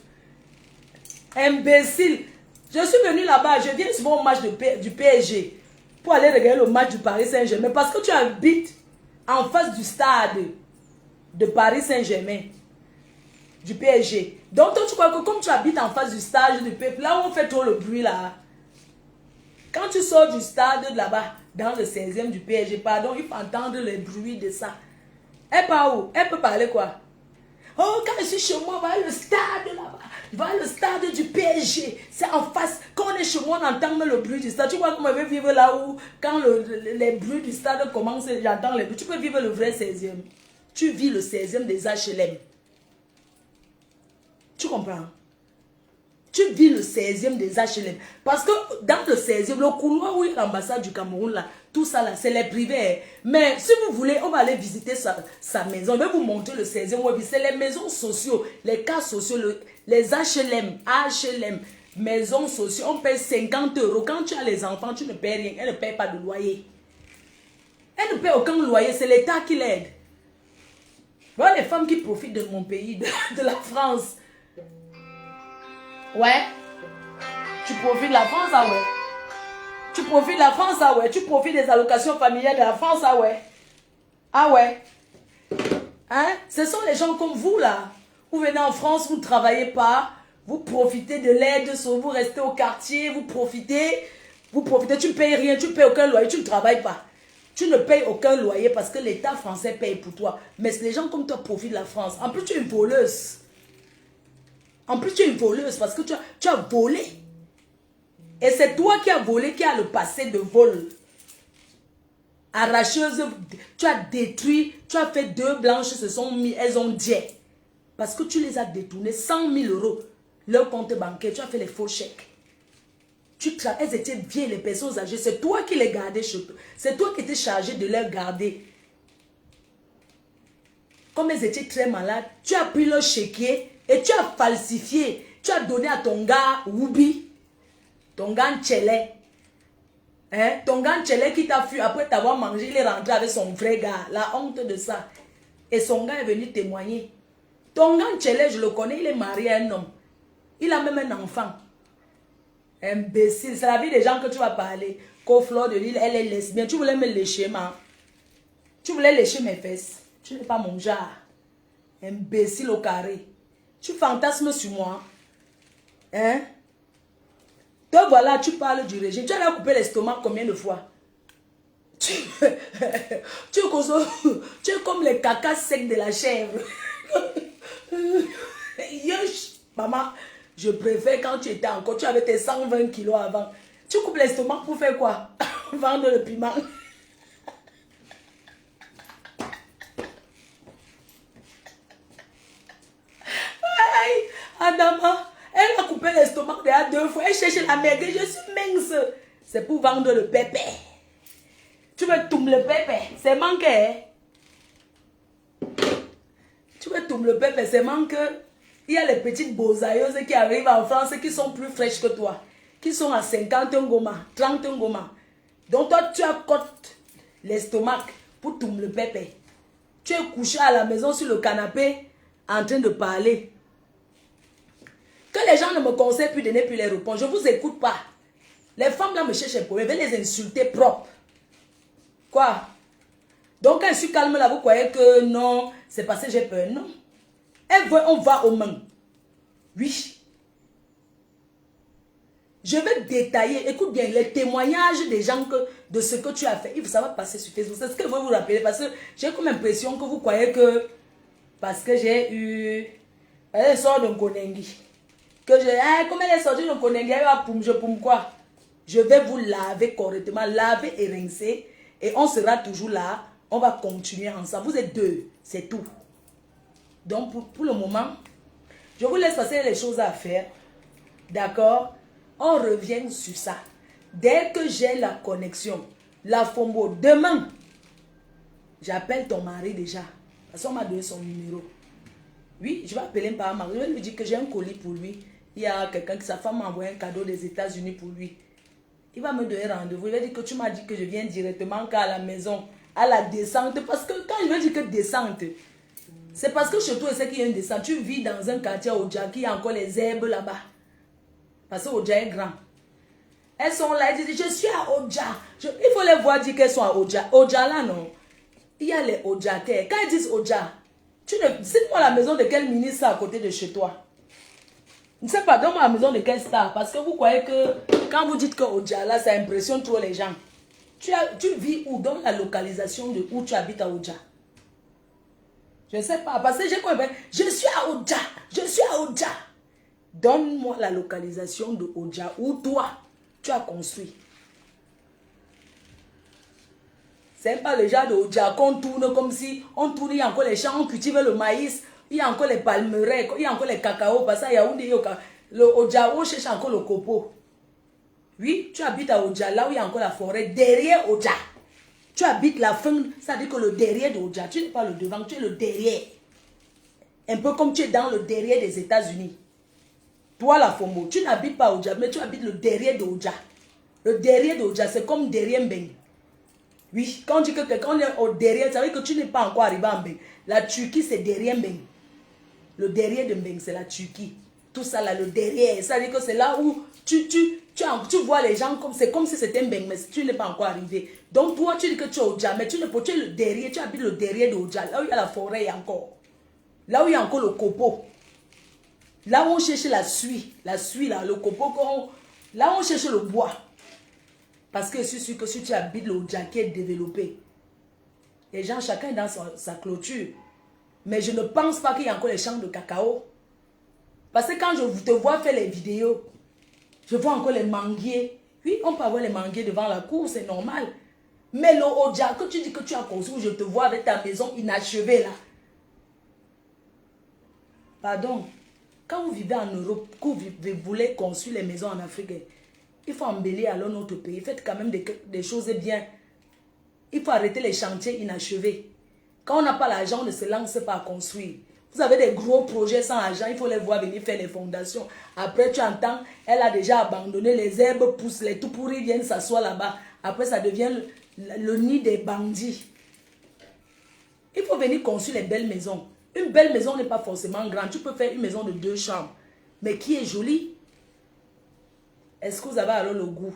Imbécile. Je suis venu là-bas. Je viens souvent au match du PSG pour aller regarder le match du Paris Saint-Germain. Parce que tu habites en face du stade de Paris Saint-Germain. Du PSG. Donc toi tu crois que comme tu habites en face du stade du peuple, là où on fait trop le bruit là, quand tu sors du stade de là-bas, dans le 16e du PSG, pardon, il faut entendre les bruits de ça. Elle part où? Elle peut parler quoi? Oh, quand je suis chez moi, va le stade là-bas, va le stade du PSG, c'est en face. Quand on est chez moi, on entend le bruit du stade. Tu vois comment je vais vivre là où, quand les bruits du stade commencent, j'entends les bruits. Tu peux vivre le vrai 16e. Tu vis le 16e des HLM. Tu comprends? Tu vis le 16e des HLM. Parce que dans le 16e, le couloir où il y a l'ambassade du Cameroun, là, tout ça, là, c'est les privés. Mais si vous voulez, on va aller visiter sa maison. Je vais vous montrer le 16e. C'est les maisons sociaux, les cas sociaux, les HLM, maisons sociaux. On paye 50 €. Quand tu as les enfants, tu ne payes rien. Elle ne paye pas de loyer. Elle ne paye aucun loyer. C'est l'État qui l'aide. Voilà les femmes qui profitent de mon pays, de la France. Ouais. Tu profites de la France, ah ouais. Tu profites de la France, ah ouais. Tu profites des allocations familiales de la France, ah ouais. Ah ouais. Hein? Ce sont les gens comme vous, là. Vous venez en France, vous ne travaillez pas. Vous profitez de l'aide, vous restez au quartier, vous profitez. Tu ne payes rien, tu ne payes aucun loyer, tu ne travailles pas. Tu ne payes aucun loyer parce que l'État français paye pour toi. Mais les gens comme toi profitent de la France. En plus, tu es une voleuse. En plus, tu es une voleuse parce que tu as volé. Et c'est toi qui as volé, qui as le passé de vol. Arracheuse, tu as détruit, tu as fait 2 blanches, elles ont dit. Parce que tu les as détournées 100 000 €. Leur compte bancaire, tu as fait les faux chèques. Elles étaient vieilles, les personnes âgées. C'est toi qui les gardais chez toi. C'est toi qui étais chargé de les garder. Comme elles étaient très malades, tu as pris leur chéquier et tu as falsifié. Tu as donné à ton gars Woubi, ton gars Nchele. Hein? Ton gars Nchele qui t'a fui après t'avoir mangé, il est rentré avec son vrai gars. La honte de ça. Et son gars est venu témoigner. Ton gars Nchele, je le connais, il est marié à un homme. Il a même un enfant. Imbécile, c'est la vie des gens que tu vas parler. Qu'au Fleur de l'île, elle est lesbienne. Tu voulais me lécher, ma. Tu voulais lécher mes fesses. Tu n'es pas mon genre. Imbécile au carré. Tu fantasmes sur moi. Hein? Te voilà, tu parles du régime. Tu as coupé l'estomac combien de fois? Tu es comme les cacas secs de la chèvre. Maman, je préfère quand tu étais encore, tu avais tes 120 kilos avant. Tu coupes l'estomac pour faire quoi? Vendre le piment. Adama, elle a coupé l'estomac déjà 2 fois. Elle cherche la maigre. Je suis mince. C'est pour vendre le pépé. Tu veux tomber le pépé. C'est manqué. Tu veux tomber le pépé. C'est manqué. Il y a les petites bosailleuses qui arrivent en France qui sont plus fraîches que toi. Qui sont à 50 ngoma, 30 ngoma. Donc toi, tu accotes l'estomac pour tomber le pépé. Tu es couché à la maison sur le canapé en train de parler. Que les gens ne me conseillent plus de ne plus les répondre. Je ne vous écoute pas. Les femmes là me cherchent un problème. Je vais les insulter propres. Quoi? Donc quand je suis calme là, vous croyez que non, c'est parce que j'ai peur. Non. On va aux mains. Oui. Je vais détailler, écoute bien, les témoignages des gens de ce que tu as fait. Ça va passer sur Facebook. C'est ce que je veux vous rappeler parce que j'ai comme l'impression que vous croyez que parce que j'ai eu elle sort d'un Konengi. Que j'ai, comme elle est sortie d'un Konengi, elle va poum, je poum quoi? Je vais vous laver correctement, laver et rincer. Et on sera toujours là. On va continuer ensemble. Vous êtes deux, c'est tout. Donc pour le moment, je vous laisse passer les choses à faire. D'accord? On revient sur ça. Dès que j'ai la connexion, la FOMO, demain, j'appelle ton mari déjà. Parce qu'on m'a donné son numéro. Oui, je vais appeler par mari. Je vais lui dire que j'ai un colis pour lui. Il y a quelqu'un qui, sa femme m'a envoyé un cadeau des États-Unis pour lui. Il va me donner rendez-vous. Il va dire que tu m'as dit que je viens directement qu'à la maison, à la descente. Parce que quand je vais dire que descente, c'est parce que chez toi, c'est qu'il y a une descente. Tu vis dans un quartier au Dja, qui a encore les herbes là-bas. Parce que Oja est grand. Elles sont là, elles disent, je suis à Oja. Il faut les voir dire qu'elles sont à Oja. Oja là, non. Il y a les Ojatais. Quand ils disent Oja, cite-moi la maison de quel ministre à côté de chez toi. Je ne sais pas, donne-moi la maison de quel star. Parce que vous croyez que quand vous dites que Oja là, ça impressionne trop les gens. Tu vis où? Donne la localisation de où tu habites à Oja. Je ne sais pas. Parce que j'ai compris. Je suis à Oja. Je suis à Oja. Donne-moi la localisation de Oja où toi, tu as construit. C'est pas le genre de Oja qu'on tourne comme si on tourne, il y a encore les champs, on cultive le maïs, il y a encore les palmeraies, il y a encore les cacao, parce qu'il y a le Oja, on cherche encore le copeau. Oui, tu habites à Oja, là où il y a encore la forêt, derrière Oja. Tu habites la fin, ça veut dire que le derrière de Oja, tu n'es pas le devant, tu es le derrière. Un peu comme tu es dans le derrière des États-Unis. Toi, la FOMO, tu n'habites pas Oja, mais tu habites le derrière d'Oja. Le derrière d'Oja, c'est comme derrière Mbeng. Oui, quand on dit que quelqu'un est au derrière, ça veut dire que tu n'es pas encore arrivé à Mbeng. La Turquie, c'est derrière Mbeng. Le derrière de Mbeng, c'est la Turquie. Tout ça là, le derrière, ça veut dire que c'est là où tu vois les gens, c'est comme si c'était Mbeng, mais tu n'es pas encore arrivé. Donc toi, tu dis que tu es Oja, mais tu es le derrière, tu habites le derrière d'Oja, là où il y a la forêt encore. Là où il y a encore le copeau. Là où on cherche la suie là, le copeau, là où on cherche le bois. Parce que je suis sûr que si tu habites le Oja qui est développé, les gens, chacun est dans sa clôture. Mais je ne pense pas qu'il y a encore les champs de cacao. Parce que quand je te vois faire les vidéos, je vois encore les manguiers. Oui, on peut avoir les manguiers devant la cour, c'est normal. Mais le Oja, que tu dis que tu as construit, je te vois avec ta maison inachevée là. Pardon. Quand vous vivez en Europe, que vous voulez construire les maisons en Afrique, il faut embellir alors notre pays. Faites quand même des choses bien. Il faut arrêter les chantiers inachevés. Quand on n'a pas l'argent, on ne se lance pas à construire. Vous avez des gros projets sans argent, il faut les voir venir faire les fondations. Après, tu entends, elle a déjà abandonné, les herbes poussent, les tout pourris viennent s'asseoir là-bas. Après, ça devient le nid des bandits. Il faut venir construire les belles maisons. Une belle maison n'est pas forcément grande. Tu peux faire une maison de 2 chambres, mais qui est jolie. Est-ce que vous avez alors le goût?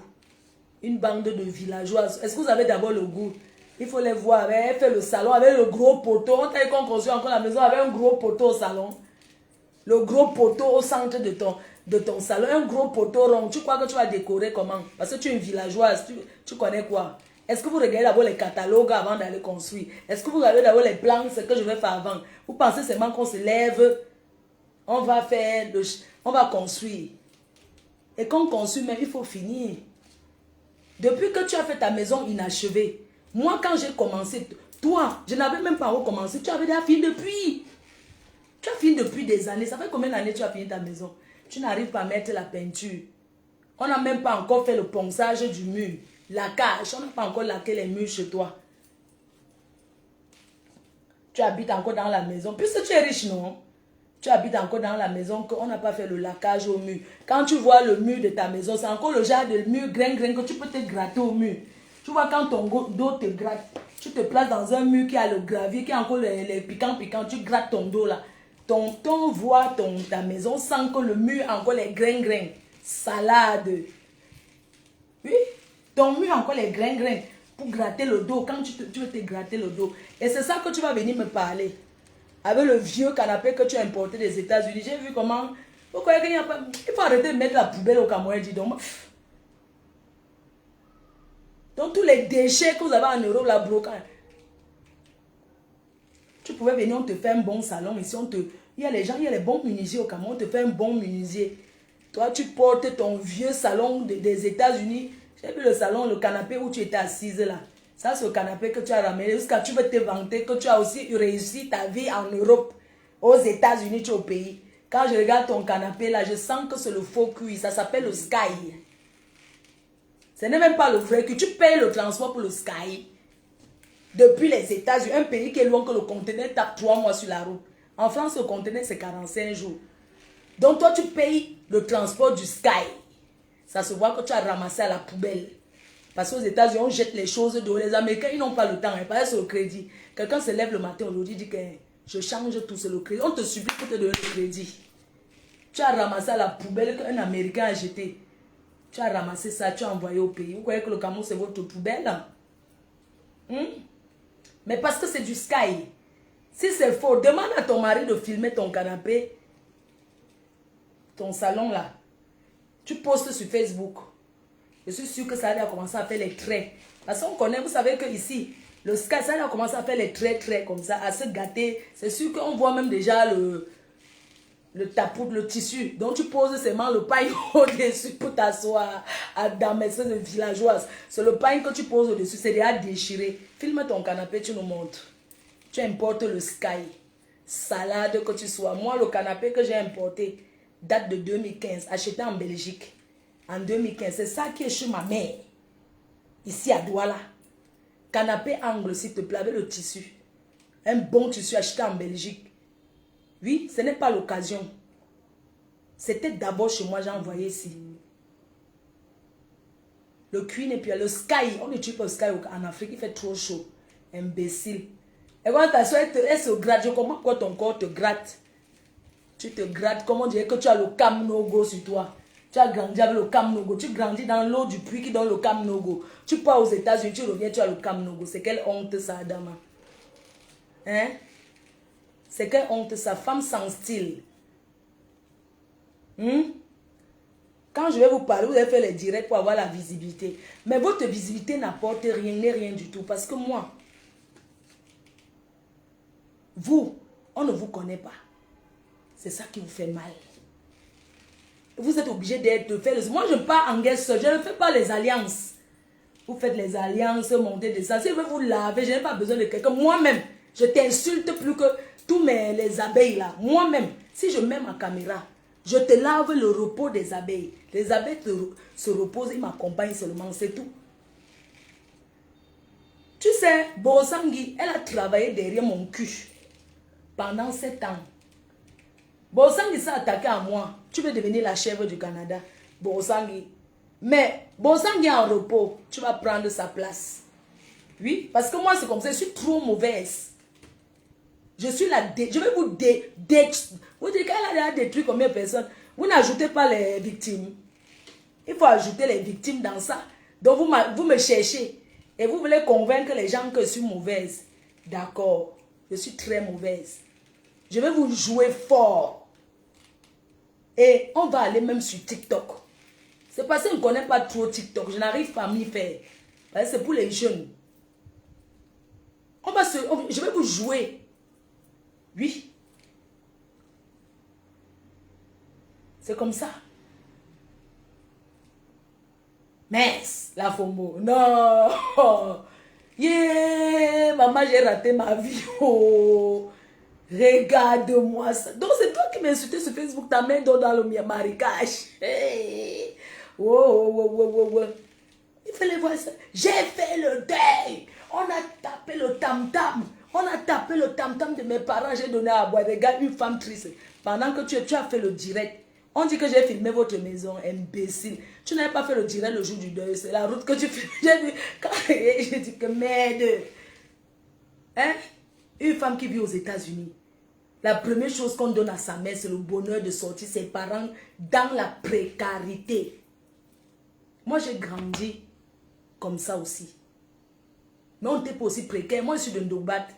Une bande de villageoises. Est-ce que vous avez d'abord le goût? Il faut les voir. Elle fait le salon avec le gros poteau. On t'a dit qu'on construit encore la maison avec un gros poteau au salon. Le gros poteau au centre de ton salon. Un gros poteau rond. Tu crois que tu vas décorer comment? Parce que tu es une villageoise. Tu connais quoi? Est-ce que vous regardez d'abord les catalogues avant d'aller construire? Est-ce que vous regardez d'abord les plans, ce que je vais faire avant? Vous pensez seulement qu'on se lève, on va construire. Et quand on construit, mais il faut finir. Depuis que tu as fait ta maison inachevée, moi quand j'ai commencé, toi, je n'avais même pas recommencé, tu avais déjà fini depuis. Tu as fini depuis des années. Ça fait combien d'années tu as fini ta maison? Tu n'arrives pas à mettre la peinture. On n'a même pas encore fait le ponçage du mur. La cage, on n'a pas encore laqué les murs chez toi. Tu habites encore dans la maison. Puisque tu es riche, non? Tu habites encore dans la maison qu'on n'a pas fait le laquage au mur. Quand tu vois le mur de ta maison, c'est encore le genre de mur grain que tu peux te gratter au mur. Tu vois quand ton dos te gratte, Tu te places dans un mur qui a le gravier, qui a encore les piquants, tu grattes ton dos là. Ton voit ta maison sans que le mur a encore les grains. Salade. Oui, ton mur a encore les grains pour gratter le dos quand tu veux te gratter le dos. Et c'est ça que tu vas venir me parler. Avec le vieux canapé que tu as importé des États-Unis. J'ai vu comment... Vous croyez qu'il n'y a pas... Il faut arrêter de mettre la poubelle au Cameroun, dis donc. Donc tous les déchets que vous avez en Europe, la brocante. Tu pouvais venir, on te fait un bon salon ici. Il y a les gens, il y a les bons menuisiers au Cameroun, on te fait un bon menuisier. Toi, tu portes ton vieux salon des États-Unis. J'ai vu le salon, le canapé où tu étais assise là. Ça, c'est le canapé que tu as ramené. Jusqu'à tu veux te vanter que tu as aussi réussi ta vie en Europe. Aux États-Unis, tu es au pays. Quand je regarde ton canapé là, je sens que c'est le faux cuir. Ça s'appelle le Sky. Ce n'est même pas le vrai cuir. Tu payes le transport pour le Sky. Depuis les États-Unis, un pays qui est loin que le conteneur tape 3 mois sur la route. En France, le conteneur, c'est 45 jours. Donc, toi, tu payes le transport du Sky. Ça se voit que tu as ramassé à la poubelle. Parce qu'aux États-Unis, on jette les choses dehors. Les Américains, ils n'ont pas le temps. Ils parlent sur le crédit. Quelqu'un se lève le matin aujourd'hui, dit que je change tout, c'est le crédit. On te supplie pour te donner le crédit. Tu as ramassé à la poubelle qu'un Américain a jeté. Tu as ramassé ça, tu as envoyé au pays. Vous croyez que le Cameroun, c'est votre poubelle? Mais parce que c'est du Sky. Si c'est faux, demande à ton mari de filmer ton canapé, ton salon là. Tu postes sur Facebook. Je suis sûre que ça a commencé à faire les traits. Parce qu'on connaît, vous savez que ici, le Sky, ça a commencé à faire les traits comme ça, à se gâter. C'est sûr qu'on voit même déjà le tapout, le tissu. Donc tu poses seulement le pain au-dessus pour t'asseoir dans mes de villageoises. C'est le pain que tu poses au-dessus, c'est déjà déchiré. Filme ton canapé, tu nous montres. Tu importes le Sky. Salade que tu sois. Moi, le canapé que j'ai importé date de 2015, acheté en Belgique. En 2015, c'est ça qui est chez ma mère. Ici à Douala. Canapé angle, s'il te plaît, avec le tissu. Un bon tissu acheté en Belgique. Oui, ce n'est pas l'occasion. C'était d'abord chez moi, j'ai envoyé ici. Le cuir et puis le Sky. On n'utilise pas le Sky en Afrique, il fait trop chaud. Imbécile. Et quand ta soeur, elle se gratte, je comprends pourquoi ton corps te gratte. Tu te grattes, comment dire que tu as le Cam No-Go sur toi. Tu as grandi avec le Cam No-Go. Tu grandis dans l'eau du puits qui donne le Cam No-Go. Tu pars aux États-Unis, tu reviens, tu as le Cam No-Go. C'est quelle honte ça, Adama? Hein? C'est quelle honte ça, femme sans style. Quand je vais vous parler, vous allez faire les directs pour avoir la visibilité. Mais votre visibilité n'apporte rien, n'est rien du tout. Parce que moi, vous, on ne vous connaît pas. C'est ça qui vous fait mal. Vous êtes obligé de faire les... Moi, je pars en guerre seule. Je ne fais pas les alliances. Vous faites les alliances, montez des ça. Si je veux vous laver, je n'ai pas besoin de quelqu'un. Moi-même, je t'insulte plus que tous les abeilles là. Moi-même, si je mets ma caméra, je te lave le repos des abeilles. Les abeilles se reposent, ils m'accompagnent seulement, c'est tout. Tu sais, Bosangui, elle a travaillé derrière mon cul pendant 7 ans. Bosangui s'est attaqué à moi. Tu veux devenir la chèvre du Canada. Bosangui. Mais Bosangui est en repos. Tu vas prendre sa place. Oui, parce que moi, c'est comme ça. Je suis trop mauvaise. Je suis je vais vous vous dites qu'elle a détruit combien de personnes. Vous n'ajoutez pas les victimes. Il faut ajouter les victimes dans ça. Donc, vous me cherchez. Et vous voulez convaincre les gens que je suis mauvaise. D'accord. Je suis très mauvaise. Je vais vous jouer fort. Et on va aller même sur TikTok. C'est parce que je ne connais pas trop TikTok. Je n'arrive pas à m'y faire. C'est pour les jeunes. Je vais vous jouer. Oui. C'est comme ça. Mais la FOMO. Non. Yeah. Maman, j'ai raté ma vie. Oh. Regarde-moi ça. Donc c'est toi qui m'as insulté sur Facebook, ta main dans le marécage. Hey. Oh. Il fallait voir ça. J'ai fait le deuil. On a tapé le tam-tam. On a tapé le tam-tam de mes parents. J'ai donné à boire. Regarde une femme triste. Pendant que tu as fait le direct. On dit que j'ai filmé votre maison, imbécile. Tu n'avais pas fait le direct le jour du deuil. C'est la route que tu filmes. J'ai dit que merde. Hein? Une femme qui vit aux États-Unis, la première chose qu'on donne à sa mère, c'est le bonheur de sortir ses parents dans la précarité. Moi, j'ai grandi comme ça aussi. Mais on n'était pas aussi précaire. Moi, je suis de Ndobat.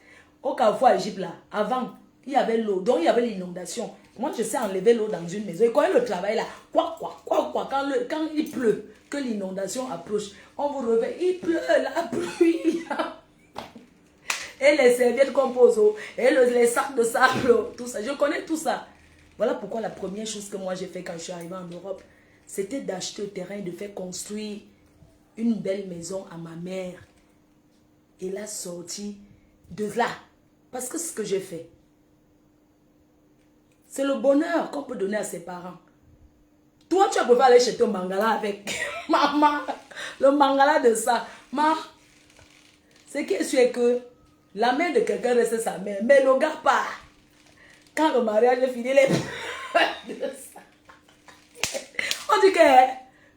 Au Carrefour à Égypte, là, avant, il y avait l'eau. Donc, il y avait l'inondation. Moi, je sais enlever l'eau dans une maison. Et quand le travail là, quand il pleut, que l'inondation approche, on vous réveille, il pleut, la pluie. Et les serviettes qu'on pose, et les sacs de sable, tout ça. Je connais tout ça. Voilà pourquoi la première chose que moi j'ai fait quand je suis arrivée en Europe, c'était d'acheter le terrain et de faire construire une belle maison à ma mère. Et la sortie de là. Parce que ce que j'ai fait, c'est le bonheur qu'on peut donner à ses parents. Toi, tu peux pas aller chez ton mangala avec maman. Le mangala de ça. Ce qui est sûr est que la mère de quelqu'un reste sa mère. Mais le gars part. Quand le mariage est fini, les de ça. On dit que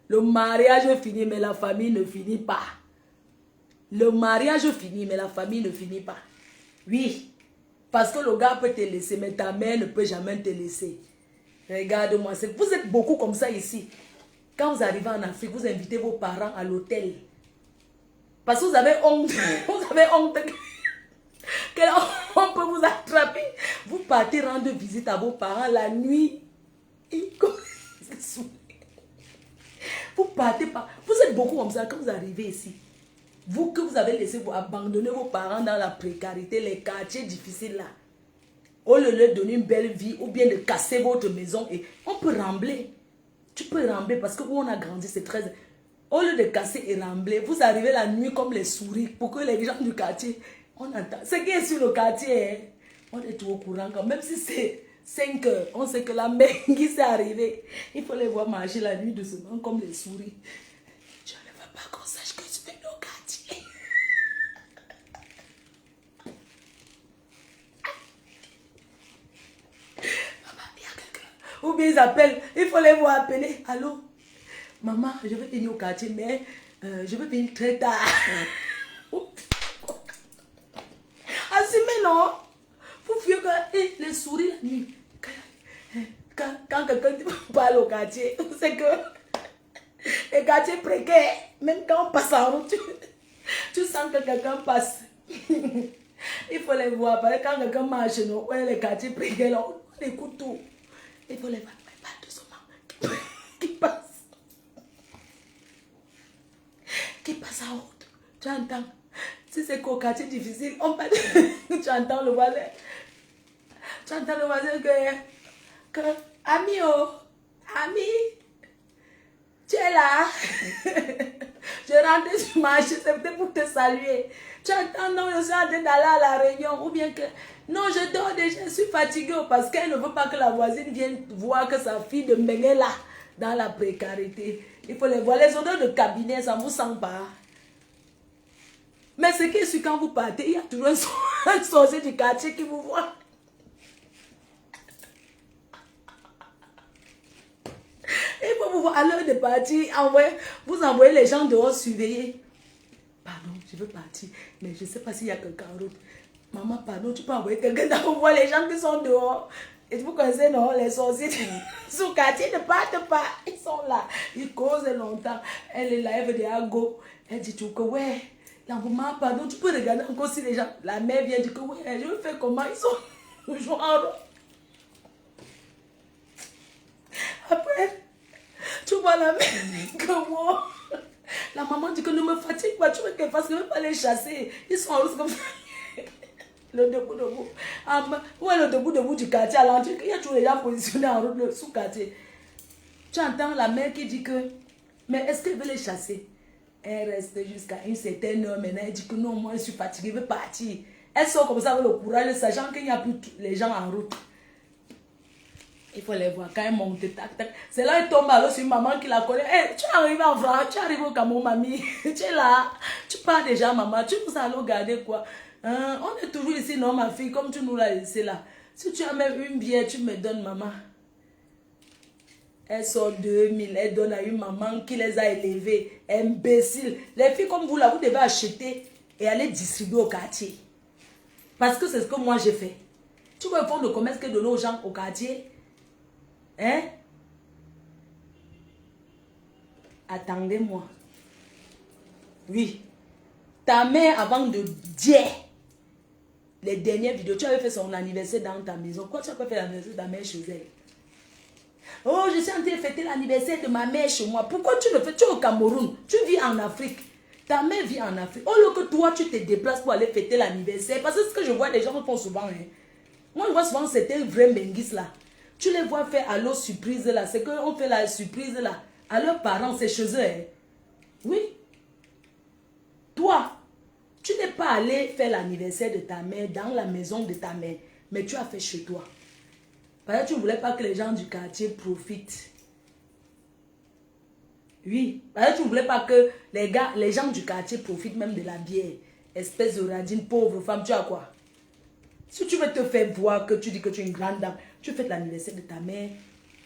le mariage est fini, mais la famille ne finit pas. Le mariage finit, mais la famille ne finit pas. Oui. Parce que le gars peut te laisser, mais ta mère ne peut jamais te laisser. Regarde-moi, vous êtes beaucoup comme ça ici. Quand vous arrivez en Afrique, vous invitez vos parents à l'hôtel. Parce que vous avez honte. Vous avez honte. On peut vous attraper. Vous partez rendre visite à vos parents la nuit. Vous partez pas. Vous êtes beaucoup comme ça quand vous arrivez ici. Vous que vous avez laissé abandonner vos parents dans la précarité, les quartiers difficiles là. Au lieu de leur donner une belle vie ou bien de casser votre maison. Et on peut rembler. Tu peux rembler parce que où on a grandi, c'est très... Au lieu de casser et rembler, vous arrivez la nuit comme les souris pour que les gens du quartier... On entend. Ce qui est sur le quartier, hein, on est tout au courant. Même si c'est 5 heures, on sait que la mengue s'est arrivée. Il faut les voir marcher la nuit doucement comme les souris. Je ne veux pas qu'on sache que je suis au quartier. Maman, il y a quelqu'un. Ou bien ils appellent. Il faut les voir appeler. Allô? Maman, je vais venir au quartier, mais je vais venir très tard. Mais non, vous fuyez que les souris la nuit. Quand quelqu'un parle au quartier, c'est que les quartiers précaires, même quand on passe en route, tu sens que quelqu'un passe. Il faut les voir. Parce que quand quelqu'un marche, les quartiers précaires, on écoute tout. Il faut les voir. Mais pas doucement. Qui passe. Qui passe en route. Tu entends? Si c'est qu'au quartier difficile, on peut... Tu entends le voisin. Tu entends le voisin que ami, oh, ami, tu es là. Je rentre sur marché, c'est peut-être pour te saluer. Tu entends, non, je suis en train d'aller à la réunion. Ou bien que, non, je dors déjà, je suis fatiguée parce qu'elle ne veut pas que la voisine vienne voir que sa fille de Mengue est là, dans la précarité. Il faut les voir. Les odeurs de cabinet, ça ne vous sent pas. Mais ce qui est sûr, quand vous partez, il y a toujours un sorcier du quartier qui vous voit. Il faut vous voir à l'heure de partir, vous envoyez les gens dehors surveiller. Pardon, je veux partir, mais je ne sais pas s'il y a quelqu'un en route. Maman, pardon, tu peux envoyer quelqu'un dans voir les gens qui sont dehors. Et vous connaissez, non, les sorciers sous quartier ne partent pas. Ils sont là, ils causent longtemps. Elle est là, elle veut dire go. Elle dit tout que ouais. La maman, pardon, tu peux regarder encore si les gens... La mère vient dire que oui, je vais faire comment ils sont toujours en rond. Après, tu vois la mère que moi... La maman dit que ne me fatigue pas, tu veux qu'elle fasse, que je ne veux pas les chasser. Ils sont en route comme ça. Le debout. Où est le debout du quartier à l'entrée? Il y a tous les gens positionnés en route sous quartier. Tu entends la mère qui dit que... Mais est-ce qu'elle veut les chasser? Elle reste jusqu'à une certaine heure. Maintenant, elle dit que non, moi je suis fatiguée, je veux partir. Elle sort comme ça avec le courage, sachant qu'il n'y a plus les gens en route. Il faut les voir quand elle monte, tac, tac. C'est là qu'elle tombe alors sur une maman qui la connaît. Hey, tu es arrivé en France, tu es arrivé au Cameroun, mamie. Tu es là, tu pars déjà, maman. Tu nous allons garder quoi? On est toujours ici, non, ma fille, comme tu nous l'as laissé là. Si tu as même une bière, tu me donnes, maman. Elle sort 2000, elle donne à une maman qui les a élevés. Imbécile. Les filles comme vous là, vous devez acheter et aller distribuer au quartier. Parce que c'est ce que moi j'ai fait. Tu vois le fonds de commerce que donner aux gens au quartier. Hein? Attendez-moi. Oui. Ta mère, avant de dire les dernières vidéos, tu avais fait son anniversaire dans ta maison. Pourquoi tu n'as pas fait l'anniversaire de ta mère chez elle? Oh, je suis en train de fêter l'anniversaire de ma mère chez moi. Pourquoi tu le fais? Tu es au Cameroun. Tu vis en Afrique. Ta mère vit en Afrique. Au lieu que toi, tu te déplaces pour aller fêter l'anniversaire. Parce que ce que je vois, les gens font souvent. Hein. Moi, je vois souvent c'était vrai Benguis là. Tu les vois faire à leur surprise là. C'est qu'on fait la surprise là. À leurs parents, c'est chez eux. Hein. Oui. Toi, tu n'es pas allé faire l'anniversaire de ta mère dans la maison de ta mère. Mais tu as fait chez toi. Parce que tu ne voulais pas que les gens du quartier profitent. Oui. Parce que tu ne voulais pas que les gens du quartier profitent même de la bière. Espèce de radine, pauvre femme, tu as quoi? Si tu veux te faire voir que tu dis que tu es une grande dame, tu fais l'anniversaire de ta mère,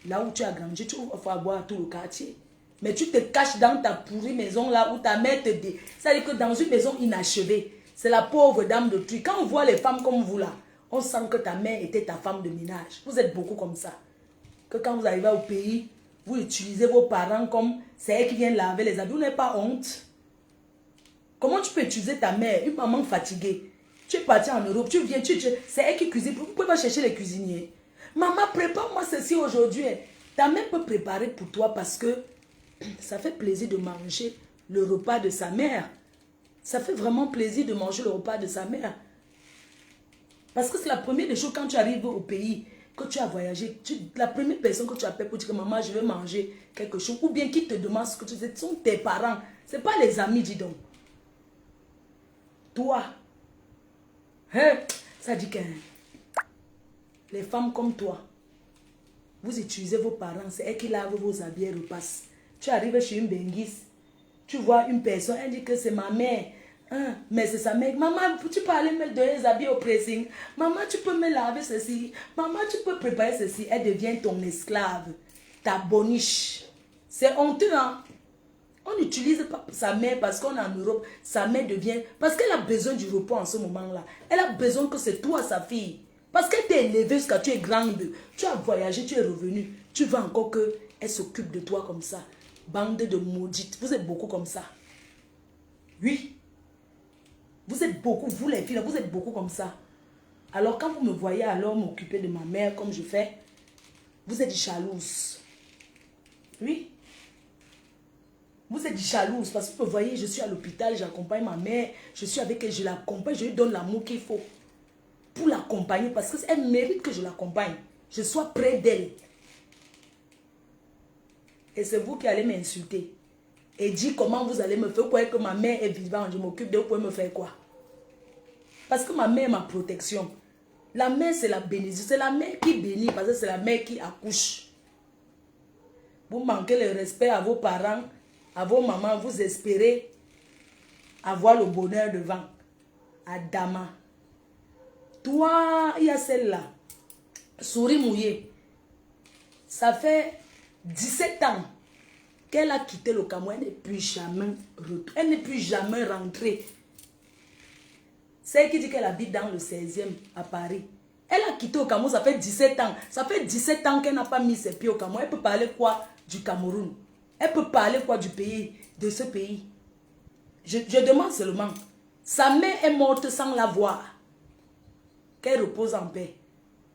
là où tu as grandi, tu vas voir tout le quartier. Mais tu te caches dans ta pourrie maison là où ta mère te dit. C'est-à-dire que dans une maison inachevée, c'est la pauvre dame de truc. Quand on voit les femmes comme vous là, on sent que ta mère était ta femme de ménage. Vous êtes beaucoup comme ça. Que quand vous arrivez au pays, vous utilisez vos parents comme c'est elle qui vient laver les habits. Vous n'avez pas honte. Comment tu peux utiliser ta mère, une maman fatiguée? Tu es parti en Europe, tu viens, c'est elle qui cuisine. Vous ne pouvez pas chercher les cuisiniers. Maman, prépare-moi ceci aujourd'hui. Ta mère peut préparer pour toi parce que ça fait plaisir de manger le repas de sa mère. Ça fait vraiment plaisir de manger le repas de sa mère. Parce que c'est la première des choses quand tu arrives au pays, que tu as voyagé, la première personne que tu appelles pour dire que maman, je veux manger quelque chose, ou bien qui te demande ce que tu sais, ce sont tes parents. Ce n'est pas les amis, dis donc. Toi, hein, ça dit que les femmes comme toi, vous utilisez vos parents, c'est elles qui lavent vos habits et repassent. Tu arrives chez une Benguis, tu vois une personne, elle dit que c'est ma mère. Hein, mais c'est sa mère. Maman, tu peux aller me donner les habits au pressing. Maman, tu peux me laver ceci. Maman, tu peux préparer ceci. Elle devient ton esclave, ta boniche. C'est honteux, hein? On n'utilise pas sa mère parce qu'on est en Europe. Sa mère devient... Parce qu'elle a besoin du repos en ce moment-là. Elle a besoin que c'est toi, sa fille. Parce qu'elle t'a élevé jusqu'à tu es grande. Tu as voyagé, tu es revenu. Tu veux encore qu'elle s'occupe de toi comme ça. Bande de maudites. Vous êtes beaucoup comme ça. Oui. Vous êtes beaucoup, vous les filles, vous êtes beaucoup comme ça. Alors quand vous me voyez alors m'occuper de ma mère comme je fais, vous êtes jalouse. Oui. Vous êtes jalouse parce que vous me voyez, je suis à l'hôpital, j'accompagne ma mère, je suis avec elle, je l'accompagne, je lui donne l'amour qu'il faut pour l'accompagner parce qu'elle mérite que je l'accompagne. Je sois près d'elle. Et c'est vous qui allez m'insulter. Et dire comment vous allez me faire quoi que ma mère est vivante, je m'occupe de vous, pouvez me faire quoi? Parce que ma mère est ma protection. La mère, c'est la bénédiction. C'est la mère qui bénit parce que c'est la mère qui accouche. Vous manquez le respect à vos parents, à vos mamans. Vous espérez avoir le bonheur devant. Adama. Toi, il y a celle-là. Souris mouillée. Ça fait 17 ans qu'elle a quitté le Cameroun. Elle n'est plus jamais retournée. Elle n'est plus jamais rentrée. C'est elle qui dit qu'elle habite dans le 16e à Paris. Elle a quitté au Cameroun, ça fait 17 ans. Ça fait 17 ans qu'elle n'a pas mis ses pieds au Cameroun. Elle peut parler quoi du Cameroun? Elle peut parler quoi du pays, de ce pays? Je demande seulement. Sa mère est morte sans la voir. Qu'elle repose en paix.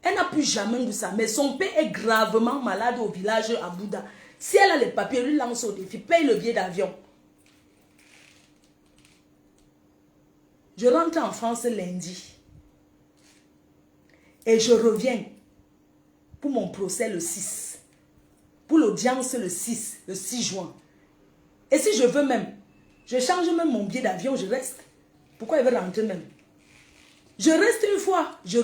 Elle n'a plus jamais vu sa mère. Son père est gravement malade au village à Bouddha. Si elle a les papiers, lui lance au défi. Paye le billet d'avion. Je rentre en France lundi. Et je reviens pour mon procès le 6. Pour l'audience le 6 juin. Et si je veux même, je change même mon billet d'avion, je reste. Pourquoi il veut rentrer même? Je reste une fois. Je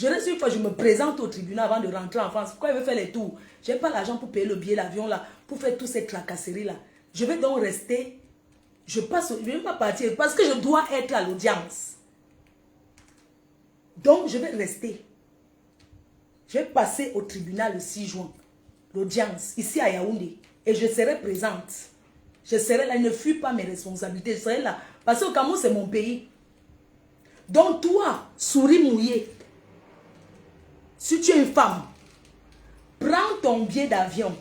reste une fois, je me présente au tribunal avant de rentrer en France. Pourquoi il veut faire les tours? Je n'ai pas l'argent pour payer le billet d'avion là, pour faire toutes ces tracasseries là. Je vais donc rester. Je ne vais pas partir parce que je dois être à l'audience. Donc, je vais rester. Je vais passer au tribunal le 6 juin. L'audience, ici à Yaoundé. Et je serai présente. Je serai là, ne fuis pas mes responsabilités. Je serai là. Parce que au Cameroun, c'est mon pays. Donc toi, souris mouillé, si tu es une femme, prends ton billet d'avion.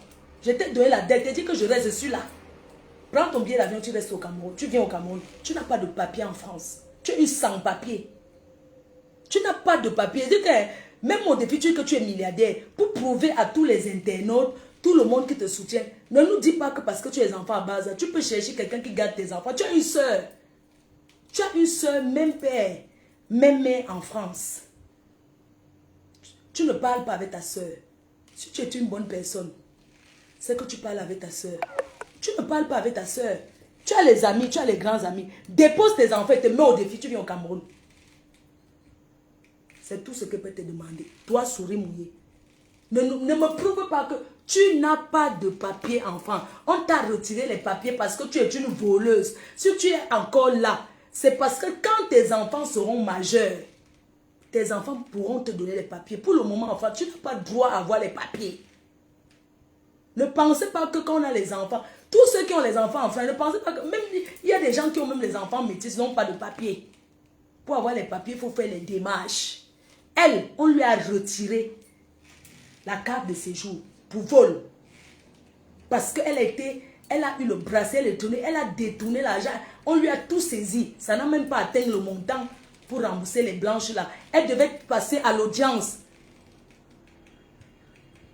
Je t'ai donné la dette, je t'ai dit que je reste, je suis là. Prends ton billet d'avion, tu restes au Cameroun. Tu viens au Cameroun. Tu n'as pas de papier en France. Tu es une sans-papier. Tu n'as pas de papier. Même au défi, tu dis que tu es milliardaire. Pour prouver à tous les internautes, tout le monde qui te soutient, ne nous dis pas que parce que tu es enfant à base, tu peux chercher quelqu'un qui garde tes enfants. Tu as une soeur. Tu as une soeur, même père, même mère en France. Tu ne parles pas avec ta soeur. Si tu es une bonne personne, c'est que tu parles avec ta soeur. Tu ne parles pas avec ta soeur. Tu as les amis, tu as les grands amis. Dépose tes enfants et te mets au défi, tu viens au Cameroun. C'est tout ce que peut te demander. Toi, souris mouillé. Ne me prouve pas que tu n'as pas de papier enfant. On t'a retiré les papiers parce que tu es une voleuse. Si tu es encore là, c'est parce que quand tes enfants seront majeurs, tes enfants pourront te donner les papiers. Pour le moment, enfin, tu n'as pas droit à avoir les papiers. Ne pensez pas que quand on a les enfants, tous ceux qui ont les enfants enfin, ne pensez pas que même il y a des gens qui ont même les enfants métis, n'ont pas de papier. Pour avoir les papiers, il faut faire les démarches. Elle, on lui a retiré la carte de séjour pour vol. Parce qu'elle a eu le bracelet, elle a détourné l'argent. On lui a tout saisi. Ça n'a même pas atteint le montant pour rembourser les blanches là. Elle devait passer à l'audience.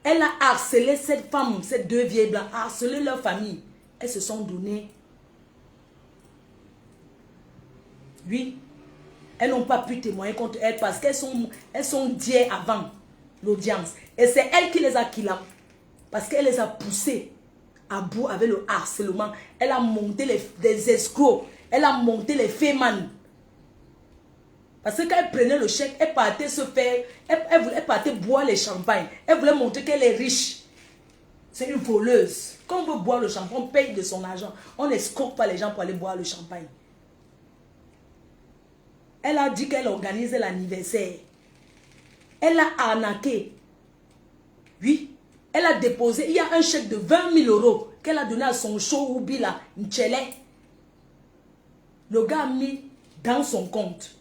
Elle a harcelé cette femme, ces deux vieilles blancs, harcelé leur famille. Elles se sont données. Oui. Elles n'ont pas pu témoigner contre elle parce qu'elles sont diées avant l'audience. Et c'est elle qui les a killées. Parce qu'elle les a poussées à bout avec le harcèlement. Elle a monté des escrocs. Elle a monté les fémans. Parce que quand elle prenait le chèque, elle partait se faire, elle partait boire les champagnes. Elle voulait montrer qu'elle est riche. C'est une voleuse. Quand on veut boire le champagne, on paye de son argent. On n'escroque pas les gens pour aller boire le champagne. Elle a dit qu'elle organise l'anniversaire. Elle a arnaqué. Oui. Elle a déposé, il y a un chèque de 20 000 € qu'elle a donné à son show Ubi là, Nchele. Le gars a mis dans son compte.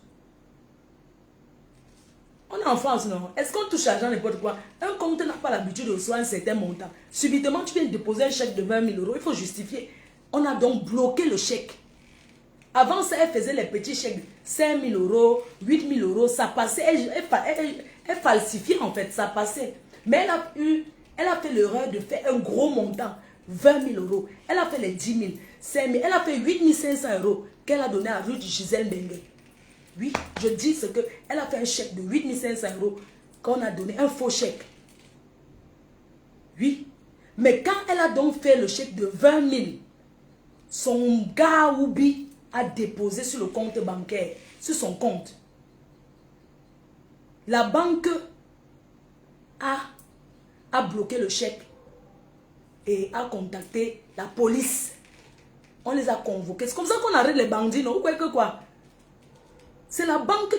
On est en France, non? Est-ce qu'on touche l'argent n'importe quoi? Un compte n'a pas l'habitude de recevoir un certain montant. Subitement, tu viens de déposer un chèque de 20 000 €. Il faut justifier. On a donc bloqué le chèque. Avant ça, elle faisait les petits chèques. 5 000 €, 8 000 €. Ça passait. Elle falsifiait en fait. Ça passait. Mais elle a fait l'erreur de faire un gros montant. 20 000 €. Elle a fait les 10 000, 5 000. Elle a fait 8 500 € qu'elle a donné à Ruth Gisèle Bengue. Oui, je dis ce que elle a fait un chèque de 8 500 € qu'on a donné, un faux chèque. Oui, mais quand elle a donc fait le chèque de 20 000, son gars Ubi a déposé sur le compte bancaire, sur son compte. La banque a bloqué le chèque et a contacté la police. On les a convoqués. C'est comme ça qu'on arrête les bandits, non? Ou quoi? C'est la banque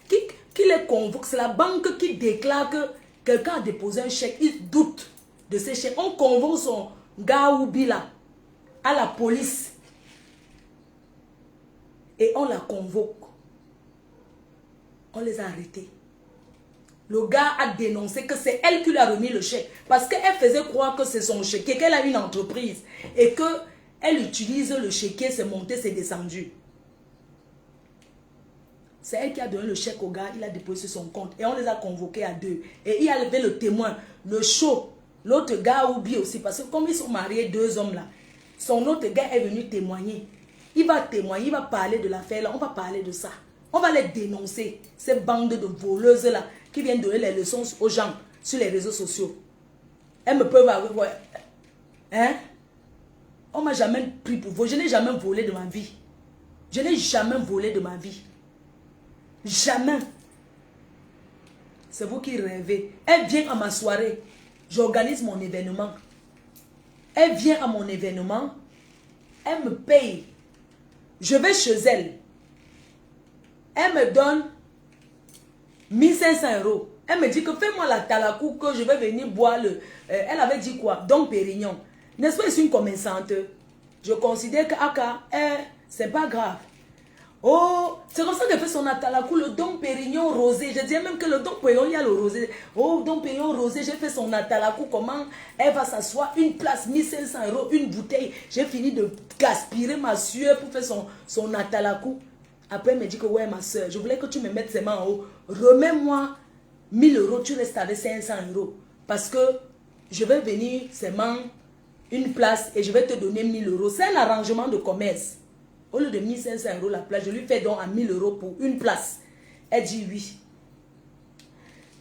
qui les convoque. C'est la banque qui déclare que quelqu'un a déposé un chèque. Il doute de ces chèques. On convoque son gars Ubi là à la police. Et on la convoque. On les a arrêtés. Le gars a dénoncé que c'est elle qui lui a remis le chèque. Parce qu'elle faisait croire que c'est son chéquier, qu'elle a une entreprise. Et qu'elle utilise le chéquier, c'est monté, c'est descendu. C'est elle qui a donné le chèque au gars, il a déposé sur son compte. Et on les a convoqués à deux. Et il y avait le témoin, le show, l'autre gars Ubi aussi. Parce que comme ils sont mariés, deux hommes là, son autre gars est venu témoigner. Il va témoigner, il va parler de l'affaire là, on va parler de ça. On va les dénoncer, ces bandes de voleuses là, qui viennent donner les leçons aux gens sur les réseaux sociaux. Elles me peuvent avoir... Hein? On m'a jamais pris pour vous. Je n'ai jamais volé de ma vie. Je n'ai jamais volé de ma vie. Jamais. C'est vous qui rêvez. Elle vient à ma soirée. J'organise mon événement. Elle vient à mon événement. Elle me paye. Je vais chez elle. Elle me donne 1500 €. Elle me dit que fais-moi la talakou que je vais venir boire le... elle avait dit quoi? Donc Pérignon. N'est-ce pas, je suis une commerçante. Je considère que Aka, c'est pas grave. Oh, c'est comme ça qu'elle fait son atalakou, le Dom Pérignon rosé. Je disais même que le Dom Pérignon, il y a le rosé. Oh, Dom Pérignon rosé, j'ai fait son atalakou. Comment elle va s'asseoir? Une place, 1500 €, une bouteille. J'ai fini de gaspiller ma sueur pour faire son atalakou. Après, elle me dit que ouais, ma soeur, je voulais que tu me mettes ses mains en haut. Remets-moi 1000 €, tu restes avec 500 €. Parce que je vais venir seulement une place et je vais te donner 1000 €. C'est un arrangement de commerce. Au lieu de 1500 € la place, je lui fais donc à 1000 € pour une place. Elle dit oui.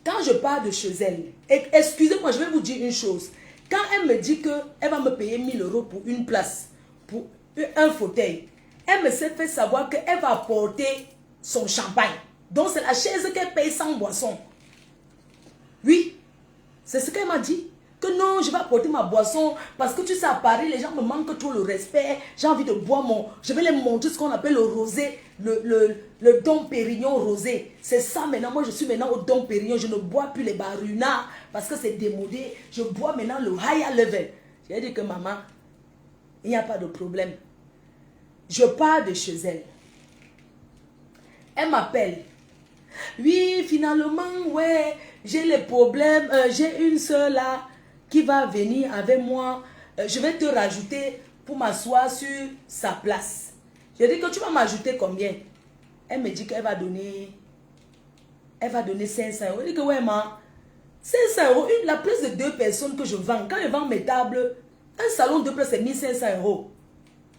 Quand je pars de chez elle, excusez-moi, je vais vous dire une chose. Quand elle me dit qu'elle va me payer 1000 € pour une place, pour un fauteuil, elle me s'est fait savoir qu'elle va apporter son champagne. Donc c'est la chaise qu'elle paye sans boisson. Oui, c'est ce qu'elle m'a dit. Que non, je vais apporter ma boisson parce que tu sais, à Paris, les gens me manquent trop le respect. J'ai envie de boire je vais les montrer ce qu'on appelle le rosé, le Dom Pérignon rosé. C'est ça maintenant. Moi, je suis maintenant au Dom Pérignon. Je ne bois plus les Baruna parce que c'est démodé. Je bois maintenant le higher level. J'ai dit que maman, il n'y a pas de problème. Je pars de chez elle. Elle m'appelle. Oui, finalement, ouais, j'ai les problèmes. J'ai une soeur là qui va venir avec moi. Je vais te rajouter pour m'asseoir sur sa place. Je dis que tu vas m'ajouter combien? Elle me dit qu'elle va donner 500 €. Je dis que ouais, ma, 500 €, la place de 2 personnes que je vends. Quand je vends mes tables, un salon de place c'est 1500 €.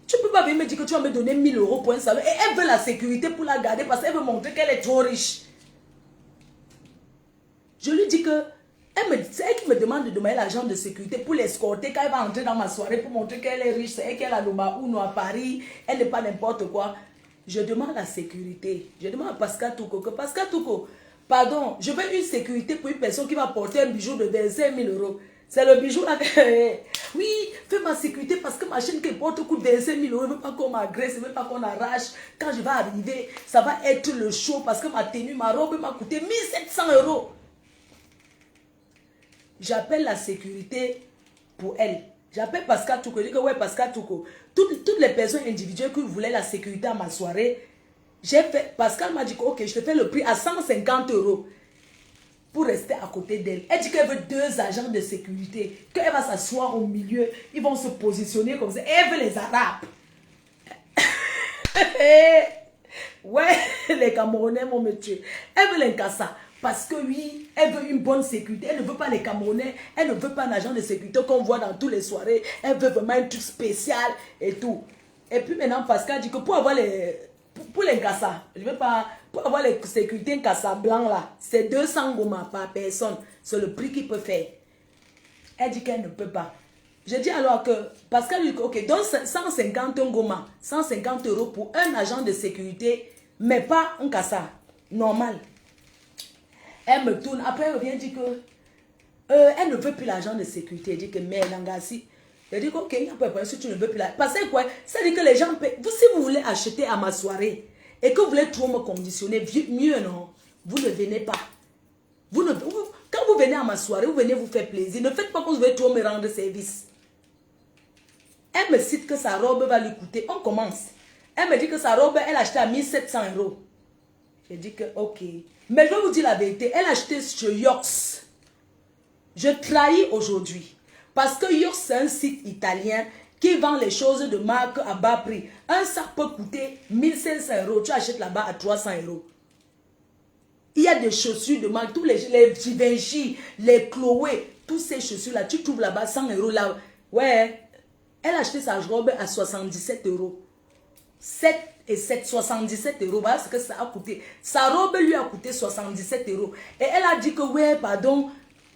Tu ne peux pas venir me dire que tu vas me donner 1000 € pour un salon. Et elle veut la sécurité pour la garder parce qu'elle veut montrer qu'elle est trop riche. Je lui dis que c'est elle qui me demande de demander l'agent de sécurité pour l'escorter quand elle va entrer dans ma soirée pour montrer qu'elle est riche. C'est elle qui est là ou à Paris. Elle n'est pas n'importe quoi. Je demande la sécurité. Je demande à Pascal Touko que Pascal Touko, pardon, je veux une sécurité pour une personne qui va porter un bijou de 25 000 €. C'est le bijou là. Oui, fais ma sécurité parce que ma chaîne qui porte coûte 25 000 €. Je ne veux pas qu'on m'agresse, je ne veux pas qu'on arrache. Quand je vais arriver, ça va être le show parce que ma tenue, ma robe m'a coûté 1700 €. J'appelle la sécurité pour elle. J'appelle Pascal Touko. Je dis que ouais, Pascal Touko. Toutes les personnes individuelles qui voulaient la sécurité à ma soirée, Pascal m'a dit que ok, je te fais le prix à 150 € pour rester à côté d'elle. Elle dit qu'elle veut 2 agents de sécurité, qu'elle va s'asseoir au milieu, ils vont se positionner comme ça. Et elle veut les Arabes. Ouais, les Camerounais vont me tuer. Elle veut les Kassa. Parce que oui, elle veut une bonne sécurité. Elle ne veut pas les Camerounais. Elle ne veut pas un agent de sécurité qu'on voit dans toutes les soirées. Elle veut vraiment un truc spécial et tout. Et puis maintenant, Pascal dit que pour avoir pour les Kassa, je veux pas, pour avoir les sécurités Kassa blanc là, c'est 200 gomas par personne. C'est le prix qu'il peut faire. Elle dit qu'elle ne peut pas. Je dis alors que Pascal dit que ok, donc 150 gomas, 150 € pour un agent de sécurité, mais pas un Kassa normal. Elle me tourne, après elle revient dire que elle ne veut plus l'agent de sécurité. Elle dit que mais Nangassi. Elle dit que ok, il n'y a pas de problème si tu ne veux plus la. Parce que quoi, ça dit que les gens paient. Si vous voulez acheter à ma soirée et que vous voulez trop me conditionner, mieux non, vous ne venez pas. Quand vous venez à ma soirée, vous venez vous faire plaisir. Ne faites pas que vous voulez trop me rendre service. Elle me cite que sa robe va lui coûter. On commence. Elle me dit que sa robe, elle a acheté à 1700 €. J'ai dit que ok. Mais je vais vous dire la vérité. Elle a acheté chez Yox. Je trahis aujourd'hui. Parce que Yox, c'est un site italien qui vend les choses de marque à bas prix. Un sac peut coûter 1500 €. Tu achètes là-bas à 300 €. Il y a des chaussures de marque. Tous les Givenchy, les Chloé, toutes ces chaussures-là, tu trouves là-bas 100 € là. Ouais. Elle a acheté sa robe à 77 €. 7 et 7, 77 €. Voilà ce que ça a coûté. Sa robe lui a coûté 77 €. Et elle a dit que, ouais, pardon.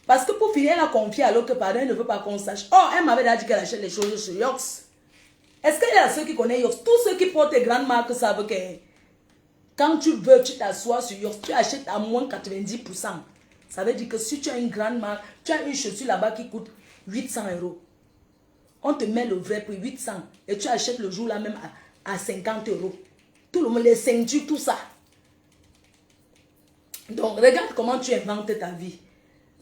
Parce que pour finir, elle a confié alors que, pardon, elle ne veut pas qu'on sache. Oh, elle m'avait dit qu'elle achète les choses chez Yox. Est-ce qu'il y a ceux qui connaissent Yox? Tous ceux qui portent les grandes marques savent que quand tu veux, tu t'assois sur Yox, tu achètes à moins 90%. Ça veut dire que si tu as une grande marque, tu as une chaussure là-bas qui coûte 800 €. On te met le vrai prix, 800. Et tu achètes le jour là même à 50 €. Tout le monde, les ceintures, tout ça. Donc, regarde comment tu inventes ta vie.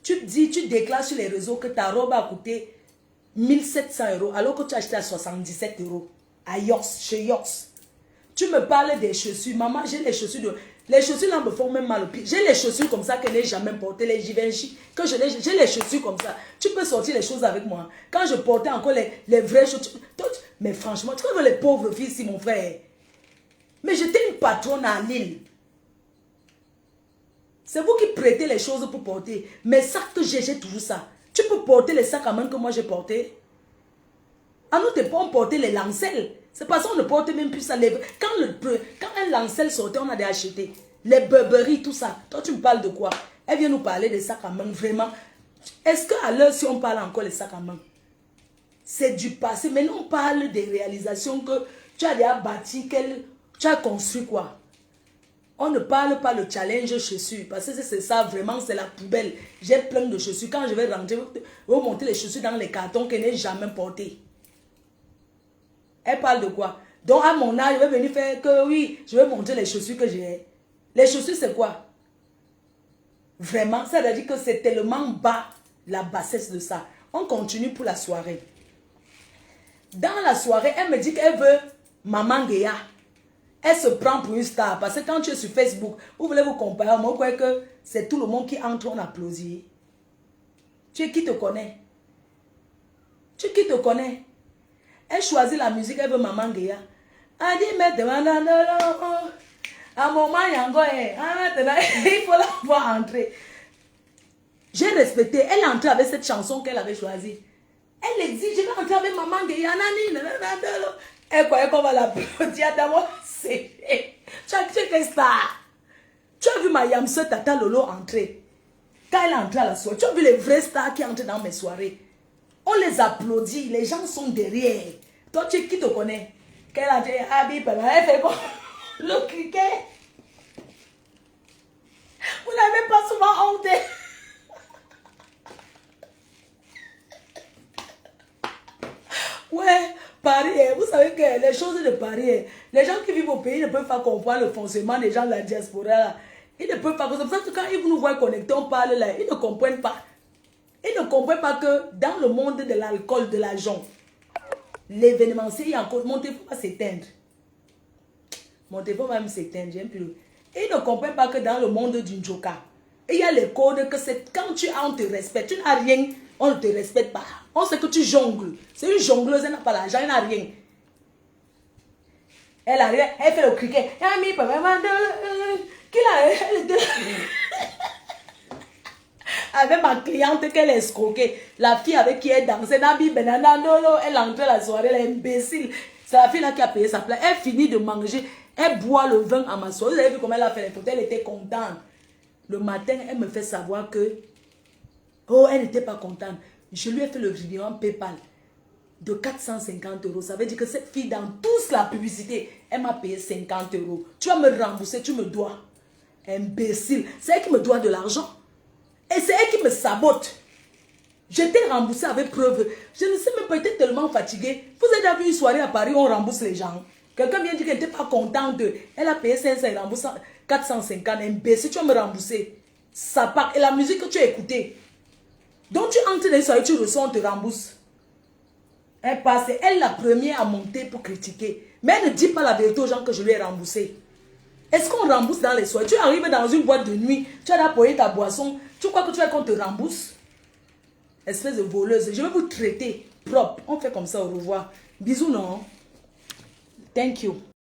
Tu dis, tu déclares sur les réseaux que ta robe a coûté 1700 € alors que tu as acheté à 77 € à Yox, chez Yox. Tu me parles des chaussures. Maman, j'ai les chaussures de... Les chaussures là me font même mal au pied. J'ai les chaussures comme ça que je n'ai jamais portées. Les Givenchy. J'ai les chaussures comme ça. Tu peux sortir les choses avec moi. Quand je portais encore les vraies chaussures. Mais franchement, tu vois les pauvres filles ici, mon frère. Mais j'étais une patronne à Lille. C'est vous qui prêtez les choses pour porter. Mes sacs que j'ai toujours ça. Tu peux porter les sacs à main que moi j'ai porté. À nous, tu peux porter les lancelles. C'est parce qu'on ne porte même plus ça. Quand un lancelle sortait, on a des acheté. Les Burberry, tout ça. Toi, tu me parles de quoi? Elle vient nous parler des sacs à main, vraiment. Est-ce qu'à l'heure, si on parle encore des sacs à main, c'est du passé. Mais nous, on parle des réalisations que tu as déjà bâti, tu as construit quoi. On ne parle pas le challenge chaussures. Parce que c'est ça, vraiment, c'est la poubelle. J'ai plein de chaussures. Quand je vais rentrer, remonter les chaussures dans les cartons qu'elle n'ait jamais portés. Elle parle de quoi? Donc à mon âge, je vais venir faire que oui, je vais montrer les chaussures que j'ai. Les chaussures, c'est quoi? Vraiment, ça veut dire que c'est tellement bas, la bassesse de ça. On continue pour la soirée. Dans la soirée, elle me dit qu'elle veut Maman Guéa. Elle se prend pour une star. Parce que quand tu es sur Facebook, vous voulez vous comparer, moi, je crois que c'est tout le monde qui entre en applaudit. Tu es qui te connaît? Tu es qui te connaît? Elle choisit la musique, elle veut Maman Guéa. Elle dit, mais à un moment, il faut la voir entrer. J'ai respecté. Elle est entrée avec cette chanson qu'elle avait choisie. Elle est dit, je vais entrer avec Maman Guéa. Elle croyait qu'on va l'applaudir. D'abord, c'est... Tu as quelle star? Tu as vu ma Yamse Tata Lolo entrer? Quand elle est entrée à la soirée, tu as vu les vrais stars qui entrent dans mes soirées? On les applaudit, les gens sont derrière. Toi, tu es qui te connaît? Qu'elle a dit, elle fait quoi? Le criquet. Vous n'avez pas souvent honte. Ouais, Paris, vous savez que les choses de Paris, les gens qui vivent au pays ne peuvent pas comprendre le fonctionnement des gens de la diaspora. Ils ne peuvent pas. C'est pour ça que quand ils nous voient connectés, on parle là, ils ne comprennent pas. Ils ne comprennent pas que dans le monde de l'alcool, de l'argent, l'événementiel, il y a encore. Montez-vous va s'éteindre. Montez-vous va même s'éteindre. J'aime plus. Ils ne comprennent pas que dans le monde du Njoka, il y a les codes que c'est quand tu as, on te respecte. Tu n'as rien, on ne te respecte pas. On sait que tu jongles. C'est une jongleuse, elle n'a pas l'argent, elle n'a rien. Elle arrive, elle fait le criquet. Avec ma cliente qu'elle a escroquée, la fille avec qui elle dansait, elle entrait la soirée, elle est imbécile. C'est la fille là qui a payé sa place. Elle finit de manger, elle boit le vin à ma soirée. Vous avez vu comment elle a fait les photos, elle était contente. Le matin, elle me fait savoir que, oh, elle n'était pas contente. Je lui ai fait le virement PayPal de 450 €. Ça veut dire que cette fille, dans toute la publicité, elle m'a payé 50 €. Tu vas me rembourser, tu me dois. Imbécile. C'est elle qui me doit de l'argent. Et c'est elle qui me sabote. J'étais remboursée avec preuve. Je ne sais même pas, j'étais tellement fatiguée. Vous avez déjà vu une soirée à Paris où on rembourse les gens. Quelqu'un vient dire qu'elle n'était pas contente de... Elle a payé 500, elle rembourse 450. Imbécile, tu vas me rembourser. Ça part. Et la musique que tu as écoutée. Donc tu entres dans une soirée, tu reçois, on te rembourse. Elle passe. Elle est la première à monter pour critiquer. Mais elle ne dit pas la vérité aux gens que je lui ai remboursé. Est-ce qu'on rembourse dans les soirées? Tu arrives dans une boîte de nuit, tu as payé ta boisson. Tu crois que tu veux qu'on te rembourse? Espèce de voleuse. Je vais vous traiter propre. On fait comme ça, au revoir. Bisous, non? Thank you.